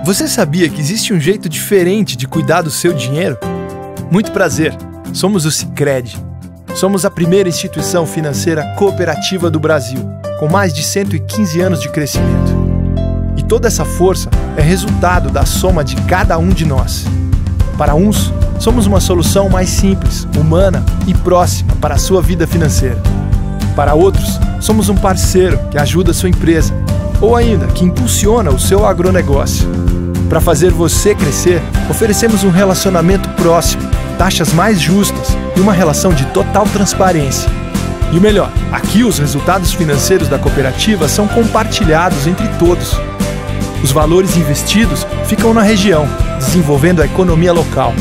Você sabia que existe um jeito diferente de cuidar do seu dinheiro? Muito prazer, somos o Sicredi. Somos a primeira instituição financeira cooperativa do Brasil, com mais de 115 anos de crescimento. E toda essa força é resultado da soma de cada um de nós. Para uns, somos uma solução mais simples, humana e próxima para a sua vida financeira. Para outros, somos um parceiro que ajuda a sua empresa, ou ainda que impulsiona o seu agronegócio. Para fazer você crescer, oferecemos um relacionamento próximo, taxas mais justas e uma relação de total transparência. E o melhor, aqui os resultados financeiros da cooperativa são compartilhados entre todos. Os valores investidos ficam na região, desenvolvendo a economia local.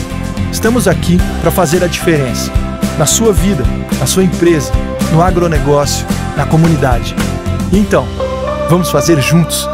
Estamos aqui para fazer a diferença, na sua vida, na sua empresa, no agronegócio, na comunidade. E então, vamos fazer juntos?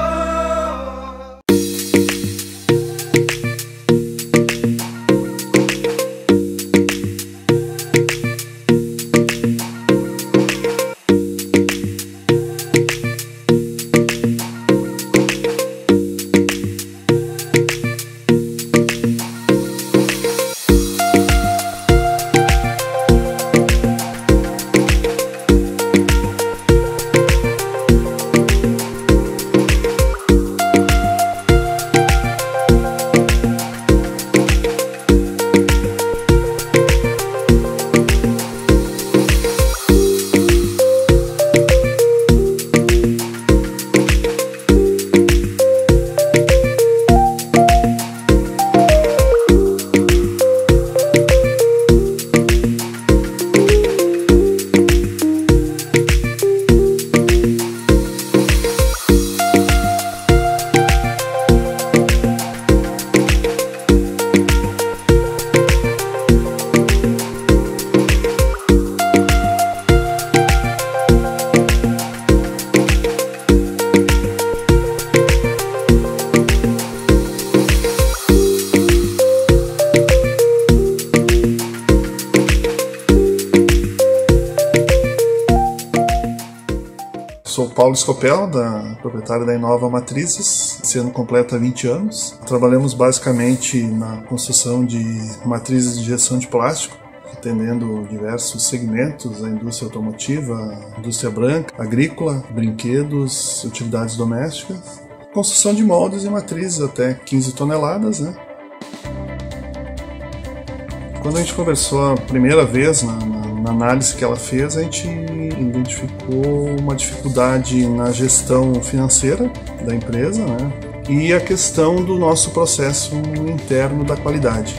Sou Paulo Scopel, proprietário da Inova Matrizes, esse ano completa 20 anos. Trabalhamos basicamente na construção de matrizes de injeção de plástico, atendendo diversos segmentos, a indústria automotiva, a indústria branca, agrícola, brinquedos, utilidades domésticas. Construção de moldes e matrizes até 15 toneladas, né? Quando a gente conversou a primeira vez na análise que ela fez, a gente identificou uma dificuldade na gestão financeira da empresa, né? E a questão do nosso processo interno da qualidade.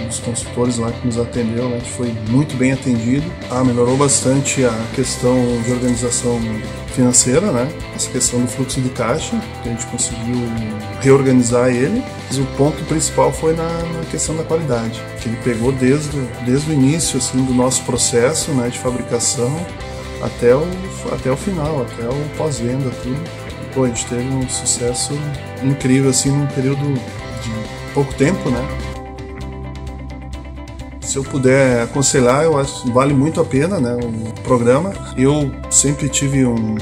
Os consultores lá que nos atendeu, a gente foi muito bem atendido. Melhorou bastante a questão de organização financeira, né? Essa questão do fluxo de caixa, que a gente conseguiu reorganizar ele. Mas o ponto principal foi na questão da qualidade, que ele pegou desde o início assim, do nosso processo, né, de fabricação até o final, até o pós-venda, tudo. Pô, a gente teve um sucesso incrível assim, num período de pouco tempo, né? Se eu puder aconselhar, eu acho que vale muito a pena, né, o programa. Eu sempre tive um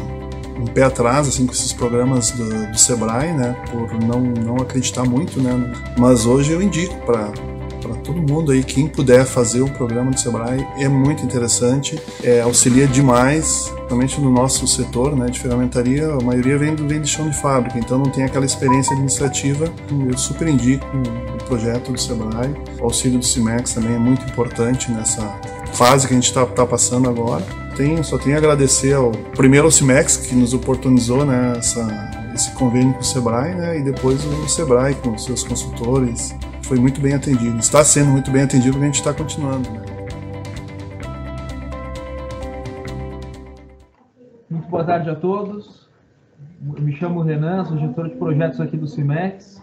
pé atrás assim, com esses programas do Sebrae, né, por não acreditar muito, né, mas hoje eu indico para todo mundo aí, quem puder fazer o programa do Sebrae, é muito interessante, auxilia demais, principalmente no nosso setor, né, de ferramentaria. A maioria vem de chão de fábrica, então não tem aquela experiência administrativa. Eu super indico o projeto do Sebrae. O auxílio do Cimex também é muito importante nessa fase que a gente está passando agora. Só tenho a agradecer primeiro ao Cimex, que nos oportunizou, né, esse convênio com o Sebrae, né, e depois o Sebrae com os seus consultores. Foi muito bem atendido, está sendo muito bem atendido, porque a gente está continuando, né. Muito boa tarde a todos. Eu me chamo Renan, sou gestor de projetos aqui do Cimex.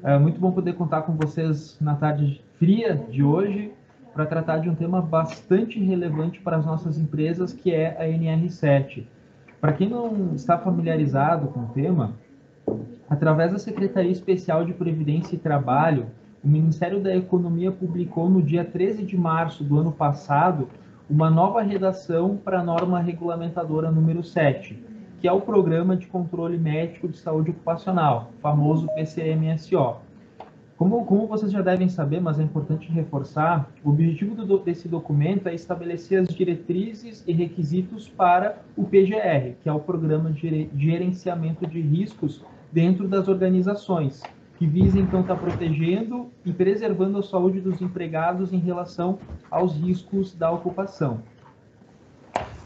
É muito bom poder contar com vocês na tarde fria de hoje para tratar de um tema bastante relevante para as nossas empresas, que é a NR7. Para quem não está familiarizado com o tema, através da Secretaria Especial de Previdência e Trabalho, o Ministério da Economia publicou no dia 13 de março do ano passado uma nova redação para a norma regulamentadora número 7, que é o Programa de Controle Médico de Saúde Ocupacional, famoso PCMSO. Como vocês já devem saber, mas é importante reforçar, o objetivo desse documento é estabelecer as diretrizes e requisitos para o PGR, que é o Programa de Gerenciamento de Riscos dentro das organizações, que visa, então, estar protegendo e preservando a saúde dos empregados em relação aos riscos da ocupação.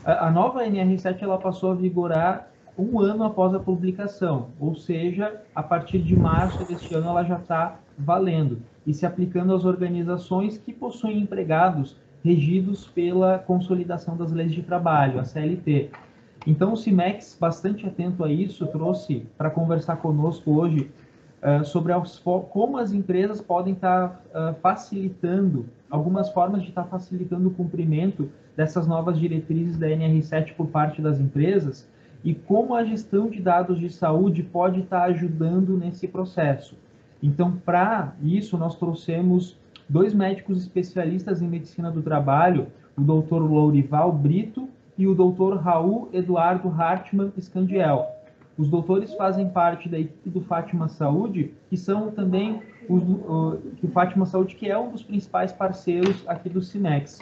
A nova NR7 ela passou a vigorar um ano após a publicação, ou seja, a partir de março deste ano ela já está valendo e se aplicando às organizações que possuem empregados regidos pela Consolidação das Leis de Trabalho, a CLT. Então o CIMEX, bastante atento a isso, trouxe para conversar conosco hoje sobre como as empresas podem estar facilitando, algumas formas de estar facilitando o cumprimento dessas novas diretrizes da NR7 por parte das empresas e como a gestão de dados de saúde pode estar ajudando nesse processo. Então, para isso, nós trouxemos 2 médicos especialistas em medicina do trabalho, o Dr. Lourival Brito e o Dr. Raul Eduardo Hartmann Scandiel. Os doutores fazem parte da equipe do Fátima Saúde, que são também o Fátima Saúde, que é um dos principais parceiros aqui do CIMEX.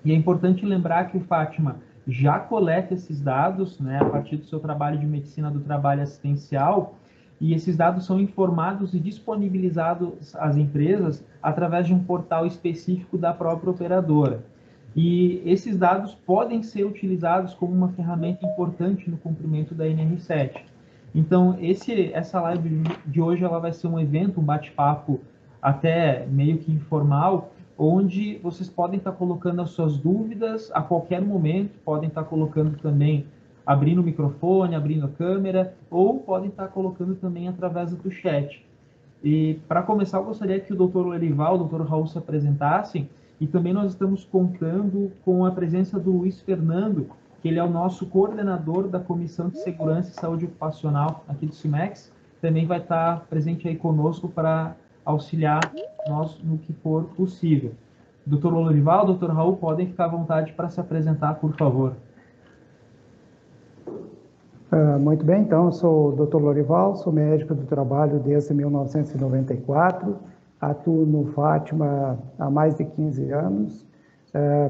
E é importante lembrar que o Fátima já coleta esses dados, né, a partir do seu trabalho de medicina do trabalho assistencial, e esses dados são informados e disponibilizados às empresas através de um portal específico da própria operadora. E esses dados podem ser utilizados como uma ferramenta importante no cumprimento da NR7. Então, essa live de hoje ela vai ser um evento, um bate-papo até meio que informal, onde vocês podem estar colocando as suas dúvidas a qualquer momento, podem estar colocando também, abrindo o microfone, abrindo a câmera, ou podem estar colocando também através do chat. E, para começar, eu gostaria que o Dr. Lourival, o Dr. Raul se apresentassem, e também nós estamos contando com a presença do Luiz Fernando, que ele é o nosso coordenador da Comissão de Segurança e Saúde Ocupacional aqui do CIMEX, também vai estar presente aí conosco para auxiliar nós no que for possível. Dr. Lourival, Dr. Raul, podem ficar à vontade para se apresentar, por favor. Muito bem, então, eu sou o Dr. Lourival, sou médico do trabalho desde 1994, atuo no Fátima há mais de 15 anos,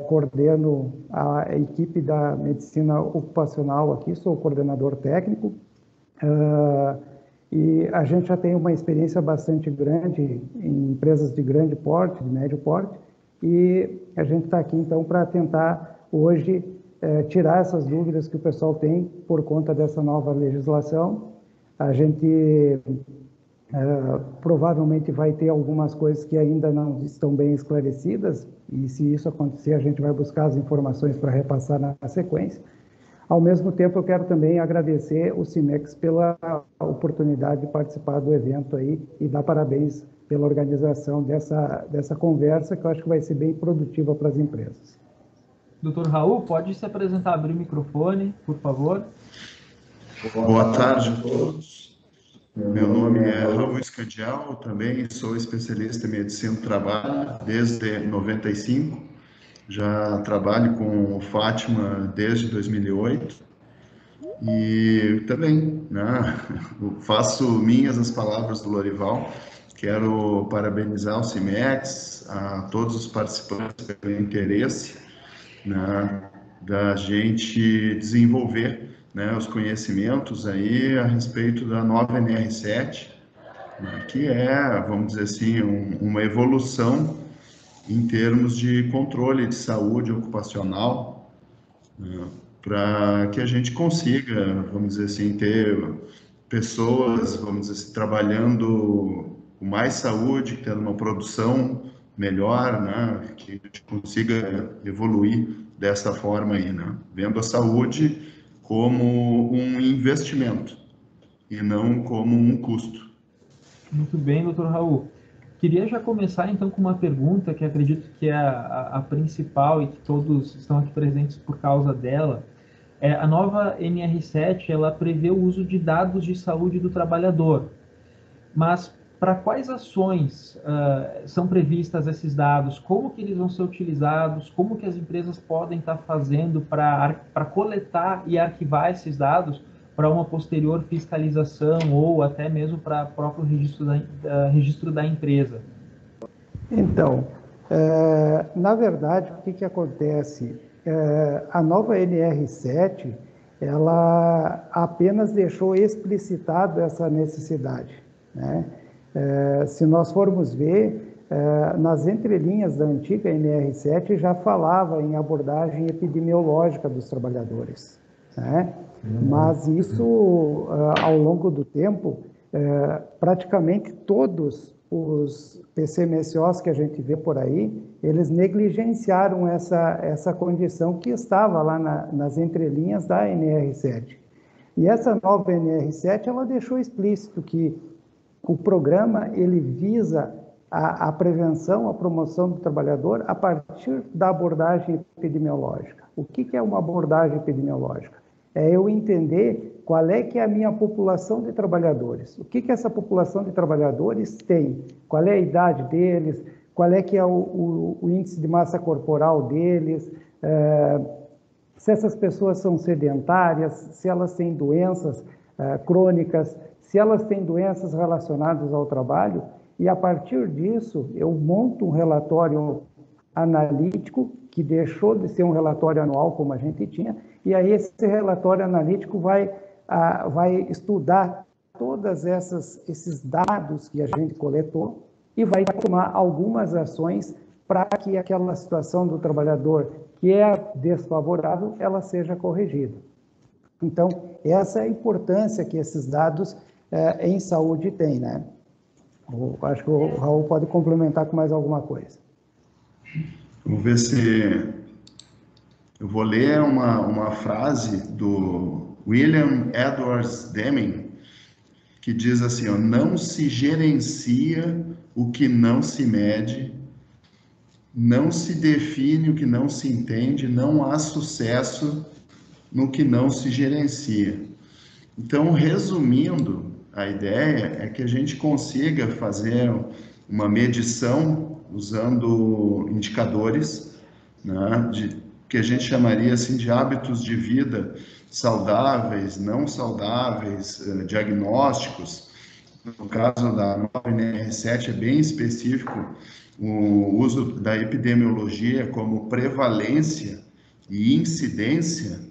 coordeno a equipe da medicina ocupacional aqui, sou coordenador técnico, e a gente já tem uma experiência bastante grande em empresas de grande porte, de médio porte, e a gente está aqui então para tentar hoje tirar essas dúvidas que o pessoal tem por conta dessa nova legislação. A gente provavelmente vai ter algumas coisas que ainda não estão bem esclarecidas, e se isso acontecer, a gente vai buscar as informações para repassar na sequência. Ao mesmo tempo, eu quero também agradecer o CIMEX pela oportunidade de participar do evento aí e dar parabéns pela organização dessa conversa, que eu acho que vai ser bem produtiva para as empresas. Dr. Raul, pode se apresentar, abrir o microfone, por favor. Boa tarde a todos. Meu nome é Raul Scandiel, também sou especialista em medicina do trabalho desde 95. Já trabalho com o Fátima desde 2008 e também, né, faço minhas as palavras do Lourival. Quero parabenizar o CIMEX, a todos os participantes pelo interesse, né, da gente desenvolver, né, os conhecimentos aí a respeito da nova NR7, né, que é, vamos dizer assim, uma evolução em termos de controle de saúde ocupacional, né, para que a gente consiga, vamos dizer assim, ter pessoas, vamos dizer assim, trabalhando com mais saúde, tendo uma produção melhor, né, que a gente consiga evoluir dessa forma aí, né, vendo a saúde como um investimento e não como um custo. Muito bem, Dr. Raul. Queria já começar, então, com uma pergunta que acredito que é a principal e que todos estão aqui presentes por causa dela. A nova NR7, ela prevê o uso de dados de saúde do trabalhador. Mas para quais ações são previstas esses dados? Como que eles vão ser utilizados? Como que as empresas podem estar fazendo para coletar e arquivar esses dados? para uma posterior fiscalização ou até mesmo para o próprio registro da empresa? Então, na verdade, o que acontece? A nova NR7, ela apenas deixou explicitado essa necessidade, né? Se nós formos ver, nas entrelinhas da antiga NR7 já falava em abordagem epidemiológica dos trabalhadores, né? Mas isso, ao longo do tempo, praticamente todos os PCMSOs que a gente vê por aí, eles negligenciaram essa condição que estava lá nas entrelinhas da NR7. E essa nova NR7, ela deixou explícito que o programa, ele visa a prevenção, a promoção do trabalhador a partir da abordagem epidemiológica. O que é uma abordagem epidemiológica? É eu entender qual é que é a minha população de trabalhadores. O que essa população de trabalhadores tem? Qual é a idade deles? Qual é que é o índice de massa corporal deles? Se essas pessoas são sedentárias, se elas têm doenças crônicas, se elas têm doenças relacionadas ao trabalho. E, a partir disso, eu monto um relatório analítico, que deixou de ser um relatório anual, como a gente tinha, e aí esse relatório analítico vai estudar todos esses dados que a gente coletou e vai tomar algumas ações para que aquela situação do trabalhador que é desfavorável, ela seja corrigida. Então, essa é a importância que esses dados em saúde têm, né? Acho que o Raul pode complementar com mais alguma coisa. Vamos ver se... Eu vou ler uma frase do William Edwards Deming, que diz assim, ó, não se gerencia o que não se mede, não se define o que não se entende, não há sucesso no que não se gerencia. Então, resumindo, a ideia é que a gente consiga fazer uma medição usando indicadores, né, que a gente chamaria assim de hábitos de vida saudáveis, não saudáveis, diagnósticos. No caso da nova NR7 é bem específico o uso da epidemiologia como prevalência e incidência,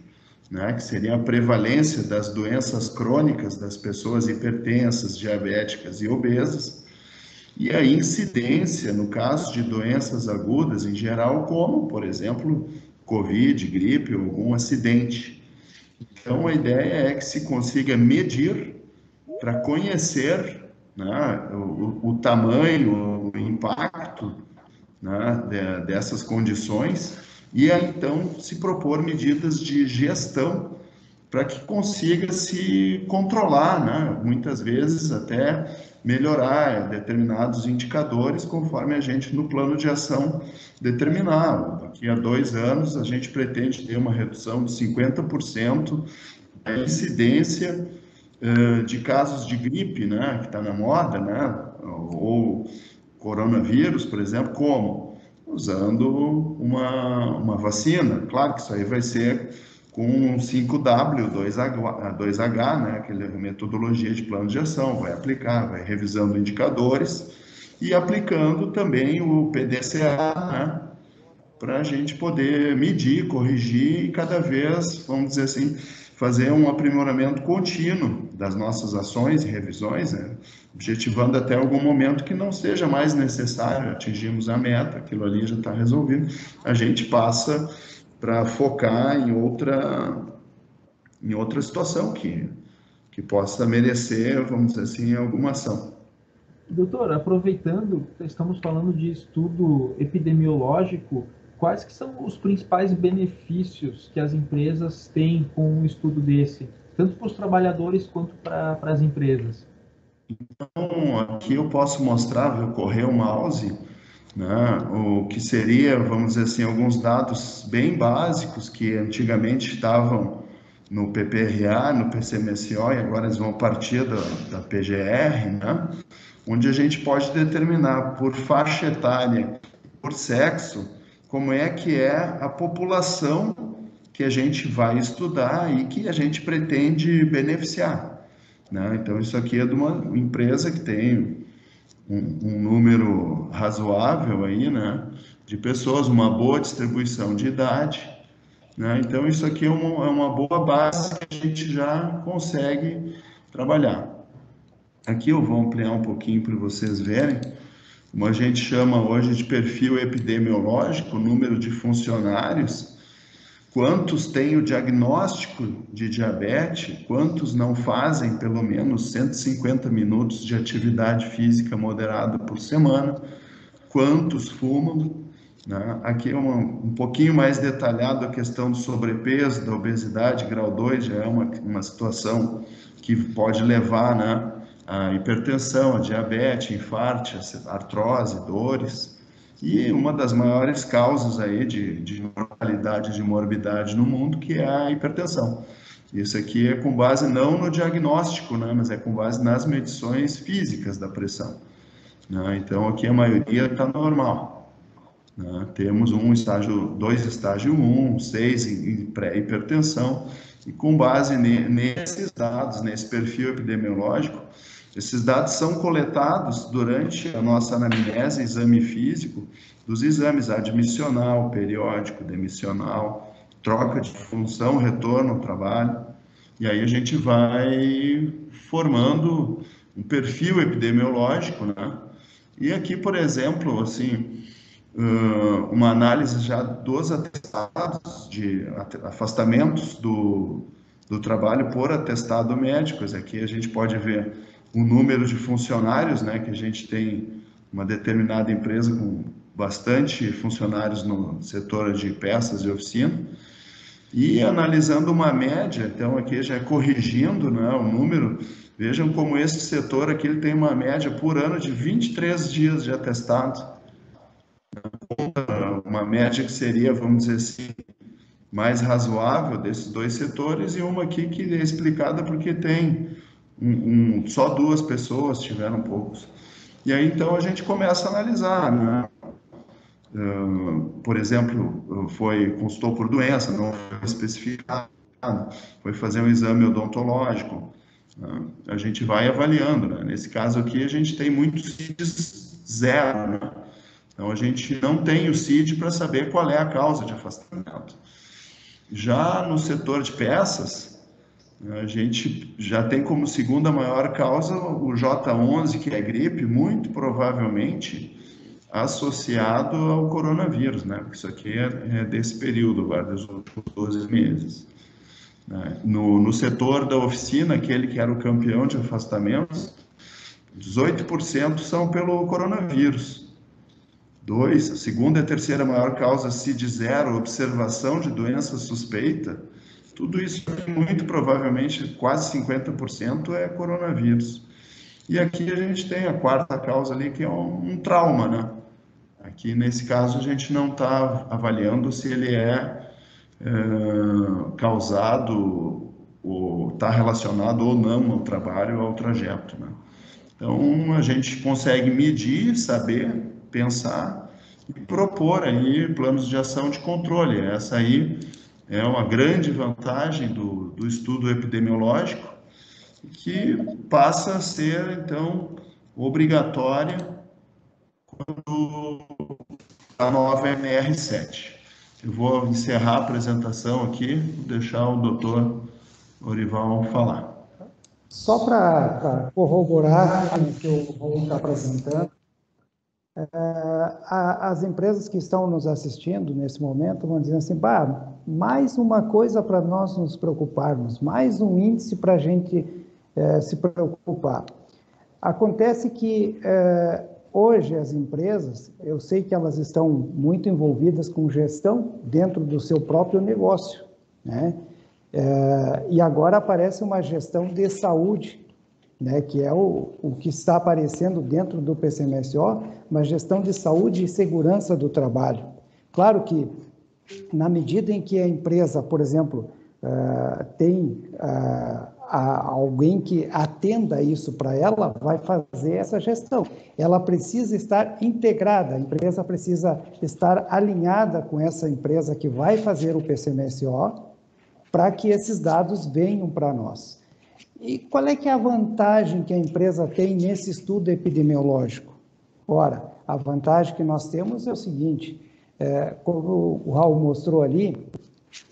né, que seria a prevalência das doenças crônicas das pessoas hipertensas, diabéticas e obesas, e a incidência, no caso de doenças agudas em geral, como, por exemplo, Covid, gripe ou algum acidente. Então, a ideia é que se consiga medir para conhecer, né, o tamanho, o impacto, né, dessas condições e aí, então, se propor medidas de gestão para que consiga se controlar, né, muitas vezes até melhorar determinados indicadores conforme a gente no plano de ação determinar. Daqui a 2 anos a gente pretende ter uma redução de 50% da incidência de casos de gripe, né, que está na moda, né, ou coronavírus, por exemplo, como? Usando uma vacina. Claro que isso aí vai ser com 5W, 2H, né, aquela metodologia de plano de ação, vai aplicar, vai revisando indicadores e aplicando também o PDCA, né, para a gente poder medir, corrigir e cada vez, vamos dizer assim, fazer um aprimoramento contínuo das nossas ações e revisões, né, objetivando até algum momento que não seja mais necessário atingirmos a meta, aquilo ali já está resolvido, a gente passa para focar em outra situação que possa merecer, vamos dizer assim, alguma ação. Doutor, aproveitando, estamos falando de estudo epidemiológico, quais que são os principais benefícios que as empresas têm com um estudo desse, tanto para os trabalhadores quanto para as empresas? Então, aqui eu posso mostrar, vou correr o mouse, né, o que seria, vamos dizer assim, alguns dados bem básicos que antigamente estavam no PPRA, no PCMSO, e agora eles vão partir da PGR, né, onde a gente pode determinar por faixa etária, por sexo, como é que é a população que a gente vai estudar e que a gente pretende beneficiar, né? Então, isso aqui é de uma empresa que tem um número razoável aí, né, de pessoas, uma boa distribuição de idade, né? Então, isso aqui é uma boa base que a gente já consegue trabalhar. Aqui eu vou ampliar um pouquinho para vocês verem, como a gente chama hoje de perfil epidemiológico, número de funcionários, quantos têm o diagnóstico de diabetes, quantos não fazem pelo menos 150 minutos de atividade física moderada por semana, quantos fumam, né? Aqui é um pouquinho mais detalhado a questão do sobrepeso, da obesidade, grau 2, já é uma situação que pode levar, né, a hipertensão, a diabetes, infarto, artrose, dores. E uma das maiores causas aí de mortalidade, de morbidade no mundo, que é a hipertensão. Isso aqui é com base não no diagnóstico, né, mas é com base nas medições físicas da pressão, né? Então, aqui a maioria está normal, né? Temos dois estágio 1, 6 em pré-hipertensão, e com base nesses dados, nesse perfil epidemiológico, esses dados são coletados durante a nossa anamnese, exame físico, dos exames admissional, periódico, demissional, troca de função, retorno ao trabalho, e aí a gente vai formando um perfil epidemiológico, né? E aqui, por exemplo, assim, uma análise já dos atestados de afastamentos do trabalho por atestado médico. Aqui a gente pode ver o número de funcionários, né, que a gente tem uma determinada empresa com bastante funcionários no setor de peças e oficina, e analisando uma média, então aqui já corrigindo, né, o número, vejam como esse setor aqui ele tem uma média por ano de 23 dias de atestado, uma média que seria, vamos dizer assim, mais razoável desses dois setores, e uma aqui que é explicada porque tem só 2 pessoas, tiveram poucos. E aí, então, a gente começa a analisar, né? Por exemplo, consultou por doença, não foi especificado, foi fazer um exame odontológico, né? A gente vai avaliando, né? Nesse caso aqui, a gente tem muitos CIDs zero, né? Então, a gente não tem o CID para saber qual é a causa de afastamento. Já no setor de peças, a gente já tem como segunda maior causa o J11, que é gripe, muito provavelmente associado ao coronavírus, né? Porque isso aqui é desse período, agora, dos últimos 12 meses. No setor da oficina, aquele que era o campeão de afastamentos, 18% são pelo coronavírus. A segunda e a terceira maior causa, CID0, observação de doença suspeita, tudo isso, muito provavelmente, quase 50% é coronavírus. E aqui a gente tem a quarta causa ali, que é um trauma, né? Aqui, nesse caso, a gente não está avaliando se ele é causado ou está relacionado ou não ao trabalho ou ao trajeto, né? Então, a gente consegue medir, saber, pensar e propor aí planos de ação de controle. Essa aí é uma grande vantagem do estudo epidemiológico, que passa a ser, então, obrigatória quando a nova MR7. Eu vou encerrar a apresentação aqui, vou deixar o doutor Orival falar. Só para corroborar o que o Raul está apresentando, as empresas que estão nos assistindo nesse momento vão dizer assim, mais uma coisa para nós nos preocuparmos, mais um índice para a gente se preocupar. Acontece que hoje as empresas, eu sei que elas estão muito envolvidas com gestão dentro do seu próprio negócio, né? E agora aparece uma gestão de saúde, né, que é o que está aparecendo dentro do PCMSO, uma gestão de saúde e segurança do trabalho. Claro que, na medida em que a empresa, por exemplo, tem alguém que atenda isso para ela, vai fazer essa gestão. Ela precisa estar integrada, a empresa precisa estar alinhada com essa empresa que vai fazer o PCMSO, para que esses dados venham para nós. E qual é que é a vantagem que a empresa tem nesse estudo epidemiológico? Ora, a vantagem que nós temos é o seguinte, como o Raul mostrou ali,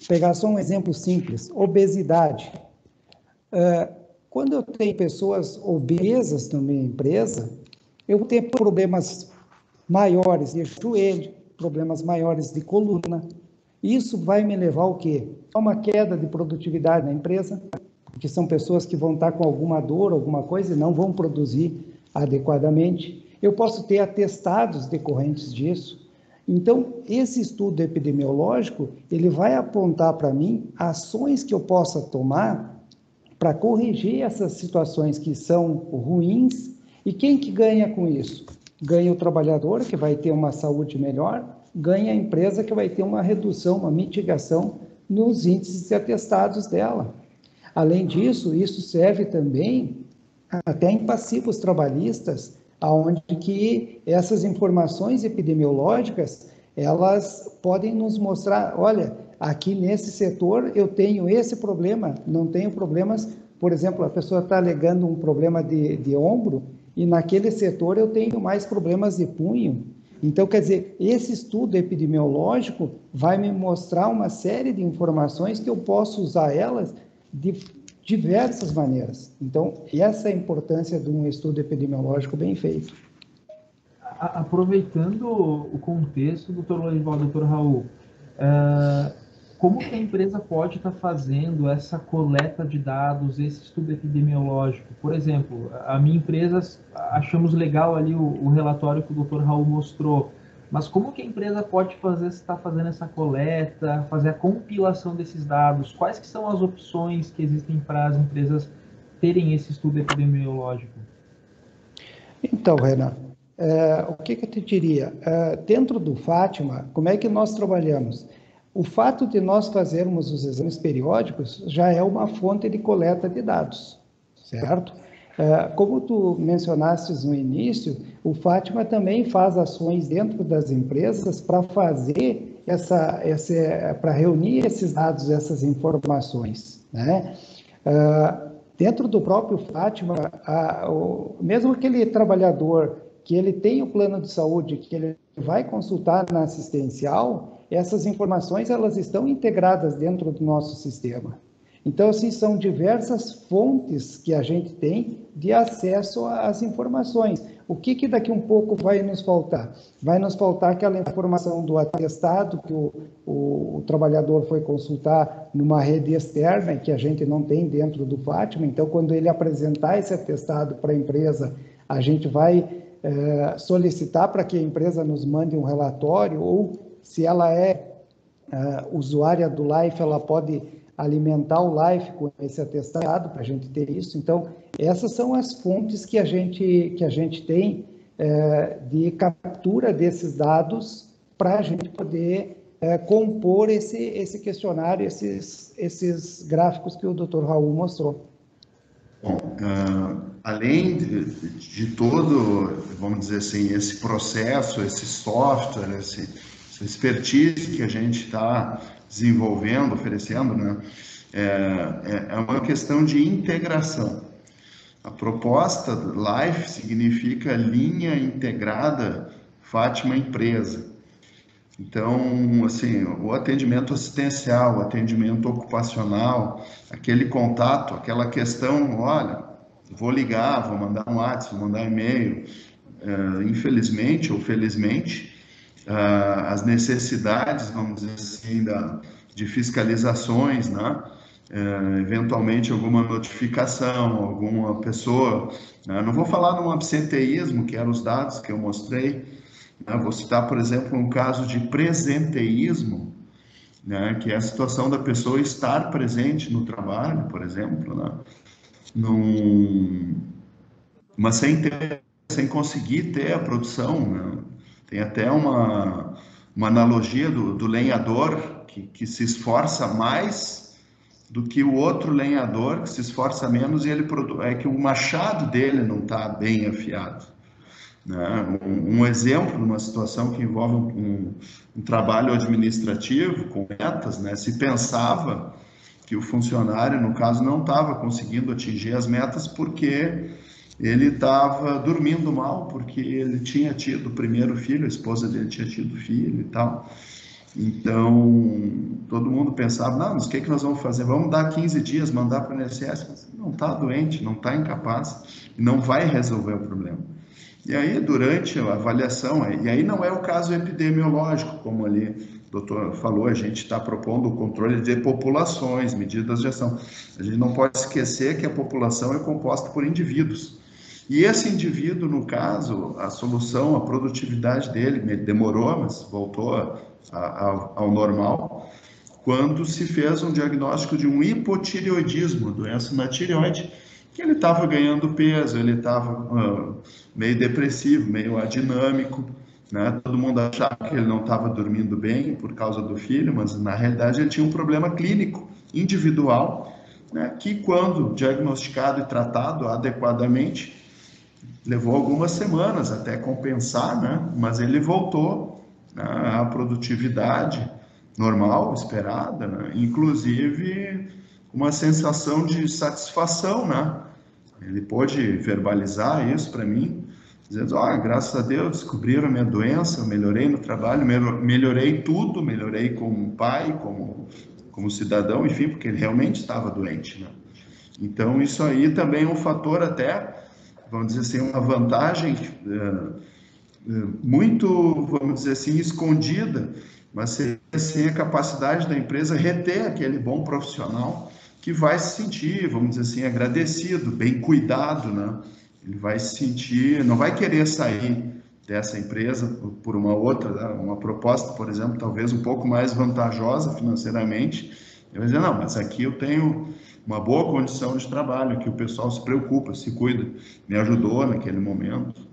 pegar só um exemplo simples, obesidade. Quando eu tenho pessoas obesas na minha empresa, eu tenho problemas maiores de joelho, problemas maiores de coluna. Isso vai me levar ao quê? A uma queda de produtividade na empresa, porque são pessoas que vão estar com alguma dor, alguma coisa, e não vão produzir adequadamente. Eu posso ter atestados decorrentes disso. Então, esse estudo epidemiológico, ele vai apontar para mim ações que eu possa tomar para corrigir essas situações que são ruins. E quem que ganha com isso? Ganha o trabalhador, que vai ter uma saúde melhor, ganha a empresa, que vai ter uma redução, uma mitigação nos índices de atestados dela. Além disso, isso serve também até em passivos trabalhistas, onde que essas informações epidemiológicas, elas podem nos mostrar, olha, aqui nesse setor eu tenho esse problema, não tenho problemas, por exemplo, a pessoa está alegando um problema de ombro, e naquele setor eu tenho mais problemas de punho. Então, quer dizer, esse estudo epidemiológico vai me mostrar uma série de informações que eu posso usar elas de diversas maneiras. Então, essa é a importância de um estudo epidemiológico bem feito. Aproveitando o contexto, doutor Lorival, doutor Raul, como que a empresa pode estar fazendo essa coleta de dados, esse estudo epidemiológico? Por exemplo, a minha empresa, achamos legal ali o relatório que o doutor Raul mostrou, mas como que a empresa pode estar fazendo essa coleta, fazer a compilação desses dados? Quais que são as opções que existem para as empresas terem esse estudo epidemiológico? Então, Renan, o que eu te diria? Dentro do Fátima, como é que nós trabalhamos? O fato de nós fazermos os exames periódicos já é uma fonte de coleta de dados, certo? Como tu mencionaste no início, o Fátima também faz ações dentro das empresas para fazer para reunir esses dados, essas informações, né? Dentro do próprio Fátima, mesmo aquele trabalhador que ele tem o plano de saúde, que ele vai consultar na assistencial, essas informações elas estão integradas dentro do nosso sistema. Então, assim, são diversas fontes que a gente tem de acesso às informações. O que daqui um pouco vai nos faltar? Vai nos faltar aquela informação do atestado que o trabalhador foi consultar numa rede externa e que a gente não tem dentro do Fátima. Então, quando ele apresentar esse atestado para a empresa, a gente vai solicitar para que a empresa nos mande um relatório, ou se ela é usuária do Life, ela pode alimentar o Life com esse atestado para a gente ter isso. Então, essas são as fontes que a gente tem de captura desses dados para a gente poder compor esse questionário, esses gráficos que o Dr. Raul mostrou. Bom, além de todo, vamos dizer assim, esse processo, esse software, essa expertise que a gente está desenvolvendo, oferecendo, né, é uma questão de integração. A proposta Life significa linha integrada Fátima Empresa. Então, assim, o atendimento assistencial, o atendimento ocupacional, aquele contato, aquela questão, olha, vou ligar, vou mandar um WhatsApp, vou mandar e-mail, infelizmente ou felizmente, as necessidades, vamos dizer assim, de fiscalizações, né? Eventualmente alguma notificação, alguma pessoa, né? Não vou falar num absenteísmo, que eram os dados que eu mostrei, né? Vou citar, por exemplo, um caso de presenteísmo, né? Que é a situação da pessoa estar presente no trabalho, por exemplo, né? Mas sem conseguir ter a produção, né? Tem até uma analogia do lenhador que se esforça mais do que o outro lenhador que se esforça menos e é que o machado dele não está bem afiado, né? Um exemplo, uma situação que envolve um trabalho administrativo com metas, né? Se pensava que o funcionário, no caso, não estava conseguindo atingir as metas porque ele estava dormindo mal, porque ele tinha tido o primeiro filho, a esposa dele tinha tido filho e tal. Então, todo mundo pensava, não, mas o que nós vamos fazer? Vamos dar 15 dias, mandar para o INSS? Mas não está doente, não está incapaz, não vai resolver o problema. E aí, durante a avaliação, e aí não é o caso epidemiológico, como ali o doutor falou, a gente está propondo o controle de populações, medidas de ação. A gente não pode esquecer que a população é composta por indivíduos. E esse indivíduo, no caso, a solução, a produtividade dele demorou, mas voltou ao normal, quando se fez um diagnóstico de um hipotireoidismo, doença na tireoide, que ele estava ganhando peso, ele estava meio depressivo, meio adinâmico, né? Todo mundo achava que ele não estava dormindo bem por causa do filho, mas na realidade ele tinha um problema clínico, individual, né? Que quando diagnosticado e tratado adequadamente, levou algumas semanas até compensar, né? Mas ele voltou, né, à produtividade normal, esperada, né? Inclusive uma sensação de satisfação, né? Ele pôde verbalizar isso para mim, dizendo, graças a Deus descobriram a minha doença, melhorei no trabalho, melhorei tudo, melhorei como pai, como cidadão, enfim, porque ele realmente estava doente, né? Então isso aí também é um fator até, vamos dizer assim, uma vantagem muito, vamos dizer assim, escondida, mas seria assim a capacidade da empresa reter aquele bom profissional que vai se sentir, vamos dizer assim, agradecido, bem cuidado, né? Ele vai se sentir, não vai querer sair dessa empresa por uma outra, né? Uma proposta, por exemplo, talvez um pouco mais vantajosa financeiramente. Ele vai dizer, não, mas aqui eu tenho uma boa condição de trabalho, que o pessoal se preocupa, se cuida, me ajudou naquele momento,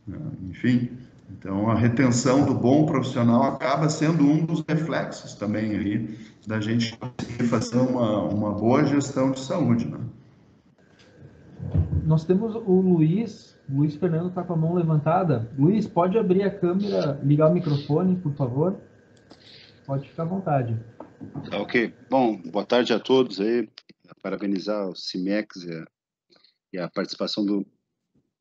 né? Enfim, então a retenção do bom profissional acaba sendo um dos reflexos também ali da gente conseguir fazer uma boa gestão de saúde, né? Nós temos o Luiz Fernando está com a mão levantada. Luiz, pode abrir a câmera, ligar o microfone, por favor? Pode ficar à vontade. Tá, ok. Bom, boa tarde a todos aí. Parabenizar o CIMEX e a participação do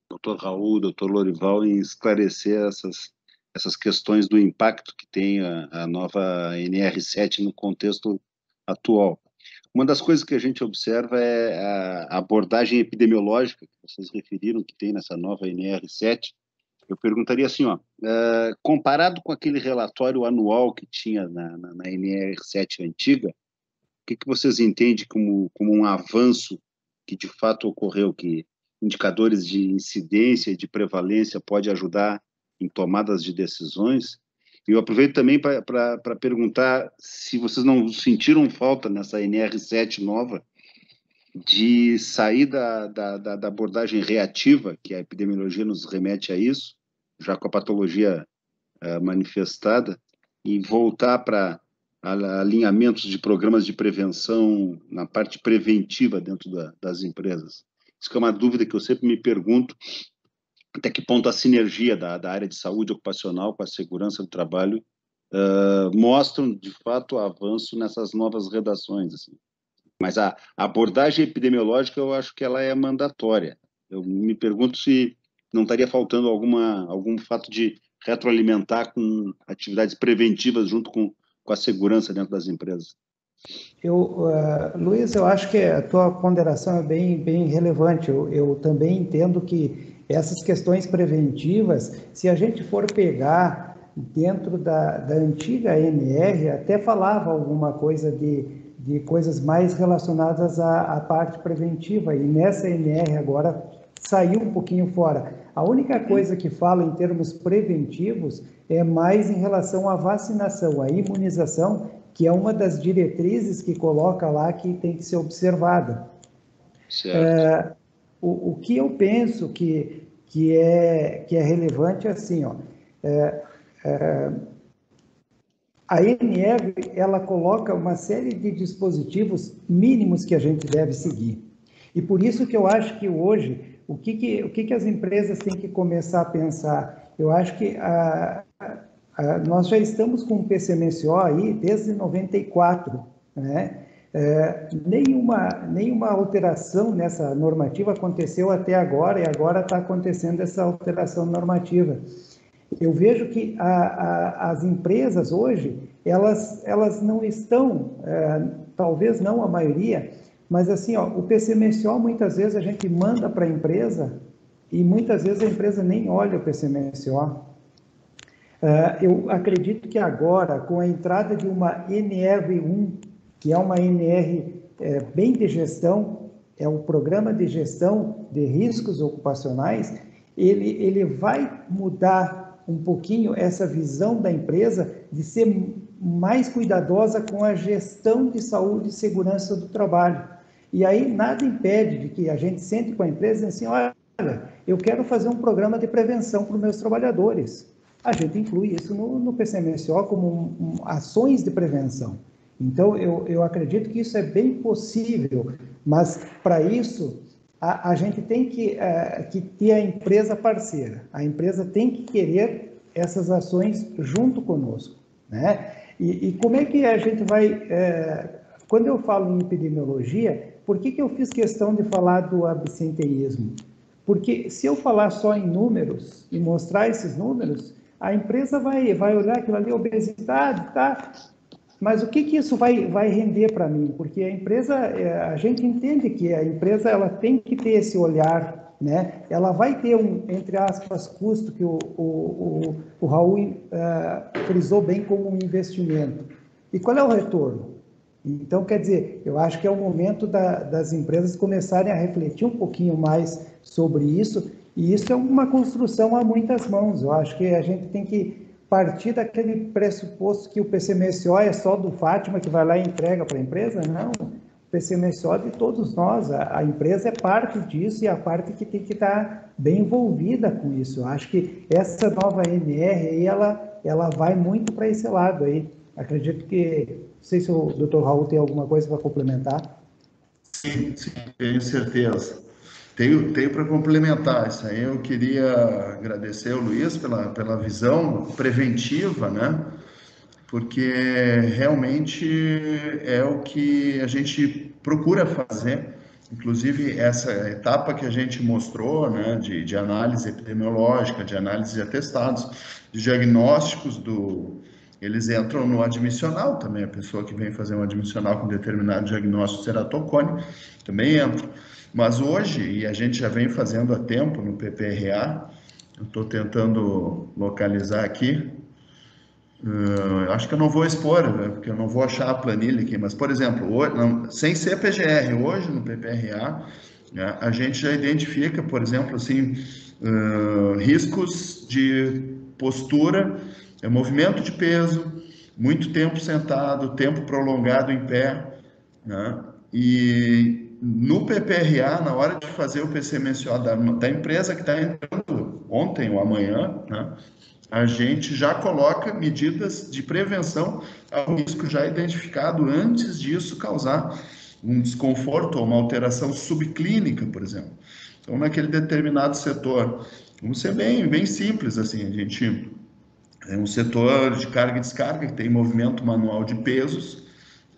Dr. Raul, Dr. Lorival em esclarecer essas questões do impacto que tem a nova NR7 no contexto atual. Uma das coisas que a gente observa é a abordagem epidemiológica que vocês referiram que tem nessa nova NR7. Eu perguntaria assim, comparado com aquele relatório anual que tinha na NR7 antiga, o que vocês entendem como um avanço que de fato ocorreu, que indicadores de incidência e de prevalência pode ajudar em tomadas de decisões? E eu aproveito também para perguntar se vocês não sentiram falta nessa NR7 nova de sair da abordagem reativa, que a epidemiologia nos remete a isso, já com a patologia manifestada, e voltar para alinhamentos de programas de prevenção na parte preventiva dentro das empresas. Isso que é uma dúvida que eu sempre me pergunto, até que ponto a sinergia da área de saúde ocupacional com a segurança do trabalho mostram, de fato, o avanço nessas novas redações, assim. Mas a abordagem epidemiológica, eu acho que ela é mandatória. Eu me pergunto se não estaria faltando algum fato de retroalimentar com atividades preventivas junto com a segurança dentro das empresas. Luiz, eu acho que a tua ponderação é bem relevante. Eu também entendo que essas questões preventivas, se a gente for pegar dentro da antiga NR, até falava alguma coisa de coisas mais relacionadas à parte preventiva, e nessa NR agora saiu um pouquinho fora. A única coisa que fala em termos preventivos é mais em relação à vacinação, à imunização, que é uma das diretrizes que coloca lá que tem que ser observada. Certo. O que eu penso que é relevante é assim, a NR, ela coloca uma série de dispositivos mínimos que a gente deve seguir. E por isso que eu acho que hoje, o que as empresas têm que começar a pensar? Eu acho que nós já estamos com o PCMSO aí desde 94, né? nenhuma alteração nessa normativa aconteceu até agora, e agora está acontecendo essa alteração normativa. Eu vejo que as empresas hoje, elas não estão, talvez não a maioria, mas assim, ó, o PCMSO muitas vezes a gente manda para a empresa e muitas vezes a empresa nem olha o PCMSO. Eu acredito que agora, com a entrada de uma NR1, que é uma NR bem de gestão, é um programa de gestão de riscos ocupacionais, ele vai mudar um pouquinho essa visão da empresa de ser mais cuidadosa com a gestão de saúde e segurança do trabalho. E aí nada impede de que a gente sente com a empresa e assim, olha, eu quero fazer um programa de prevenção para os meus trabalhadores. A gente inclui isso no PCMSO como ações de prevenção. Então, eu acredito que isso é bem possível, mas para isso a gente tem que ter a empresa parceira. A empresa tem que querer essas ações junto conosco, né? E como é que a gente vai... quando eu falo em epidemiologia, por que eu fiz questão de falar do absenteísmo? Porque se eu falar só em números e mostrar esses números, a empresa vai olhar aquilo ali, obesidade, tá? Mas o que isso vai render para mim? Porque a empresa, a gente entende que a empresa ela tem que ter esse olhar, né? Ela vai ter entre aspas, custo que o Raul frisou bem como um investimento. E qual é o retorno? Então, quer dizer, eu acho que é o momento das empresas começarem a refletir um pouquinho mais sobre isso, e isso é uma construção a muitas mãos. Eu acho que a gente tem que partir daquele pressuposto que o PCMSO é só do Fátima, que vai lá e entrega para a empresa. Não, o PCMSO é de todos nós, a empresa é parte disso e a parte que tem que estar bem envolvida com isso. Eu acho que essa nova NR aí, ela vai muito para esse lado aí. Acredito que, não sei se o Dr. Raul tem alguma coisa para complementar. Sim, tenho certeza. Tenho para complementar isso aí. Eu queria agradecer ao Luiz pela visão preventiva, né? Porque realmente é o que a gente procura fazer. Inclusive, essa etapa que a gente mostrou, né, de análise epidemiológica, de análise de atestados, de diagnósticos eles entram no admissional também. A pessoa que vem fazer um admissional com determinado diagnóstico de ceratocone também entra. Mas hoje, e a gente já vem fazendo há tempo no PPRA, eu estou tentando localizar aqui, acho que eu não vou expor, né, porque eu não vou achar a planilha aqui, mas, por exemplo, hoje, sem ser PGR, hoje no PPRA, né, a gente já identifica, por exemplo, assim, riscos de postura, movimento de peso, muito tempo sentado, tempo prolongado em pé, né, e no PPRA, na hora de fazer o PCMSO da empresa que está entrando ontem ou amanhã, né, a gente já coloca medidas de prevenção ao risco já identificado antes disso causar um desconforto ou uma alteração subclínica, por exemplo. Então, naquele determinado setor, vamos ser bem simples, assim, a gente é um setor de carga e descarga que tem movimento manual de pesos,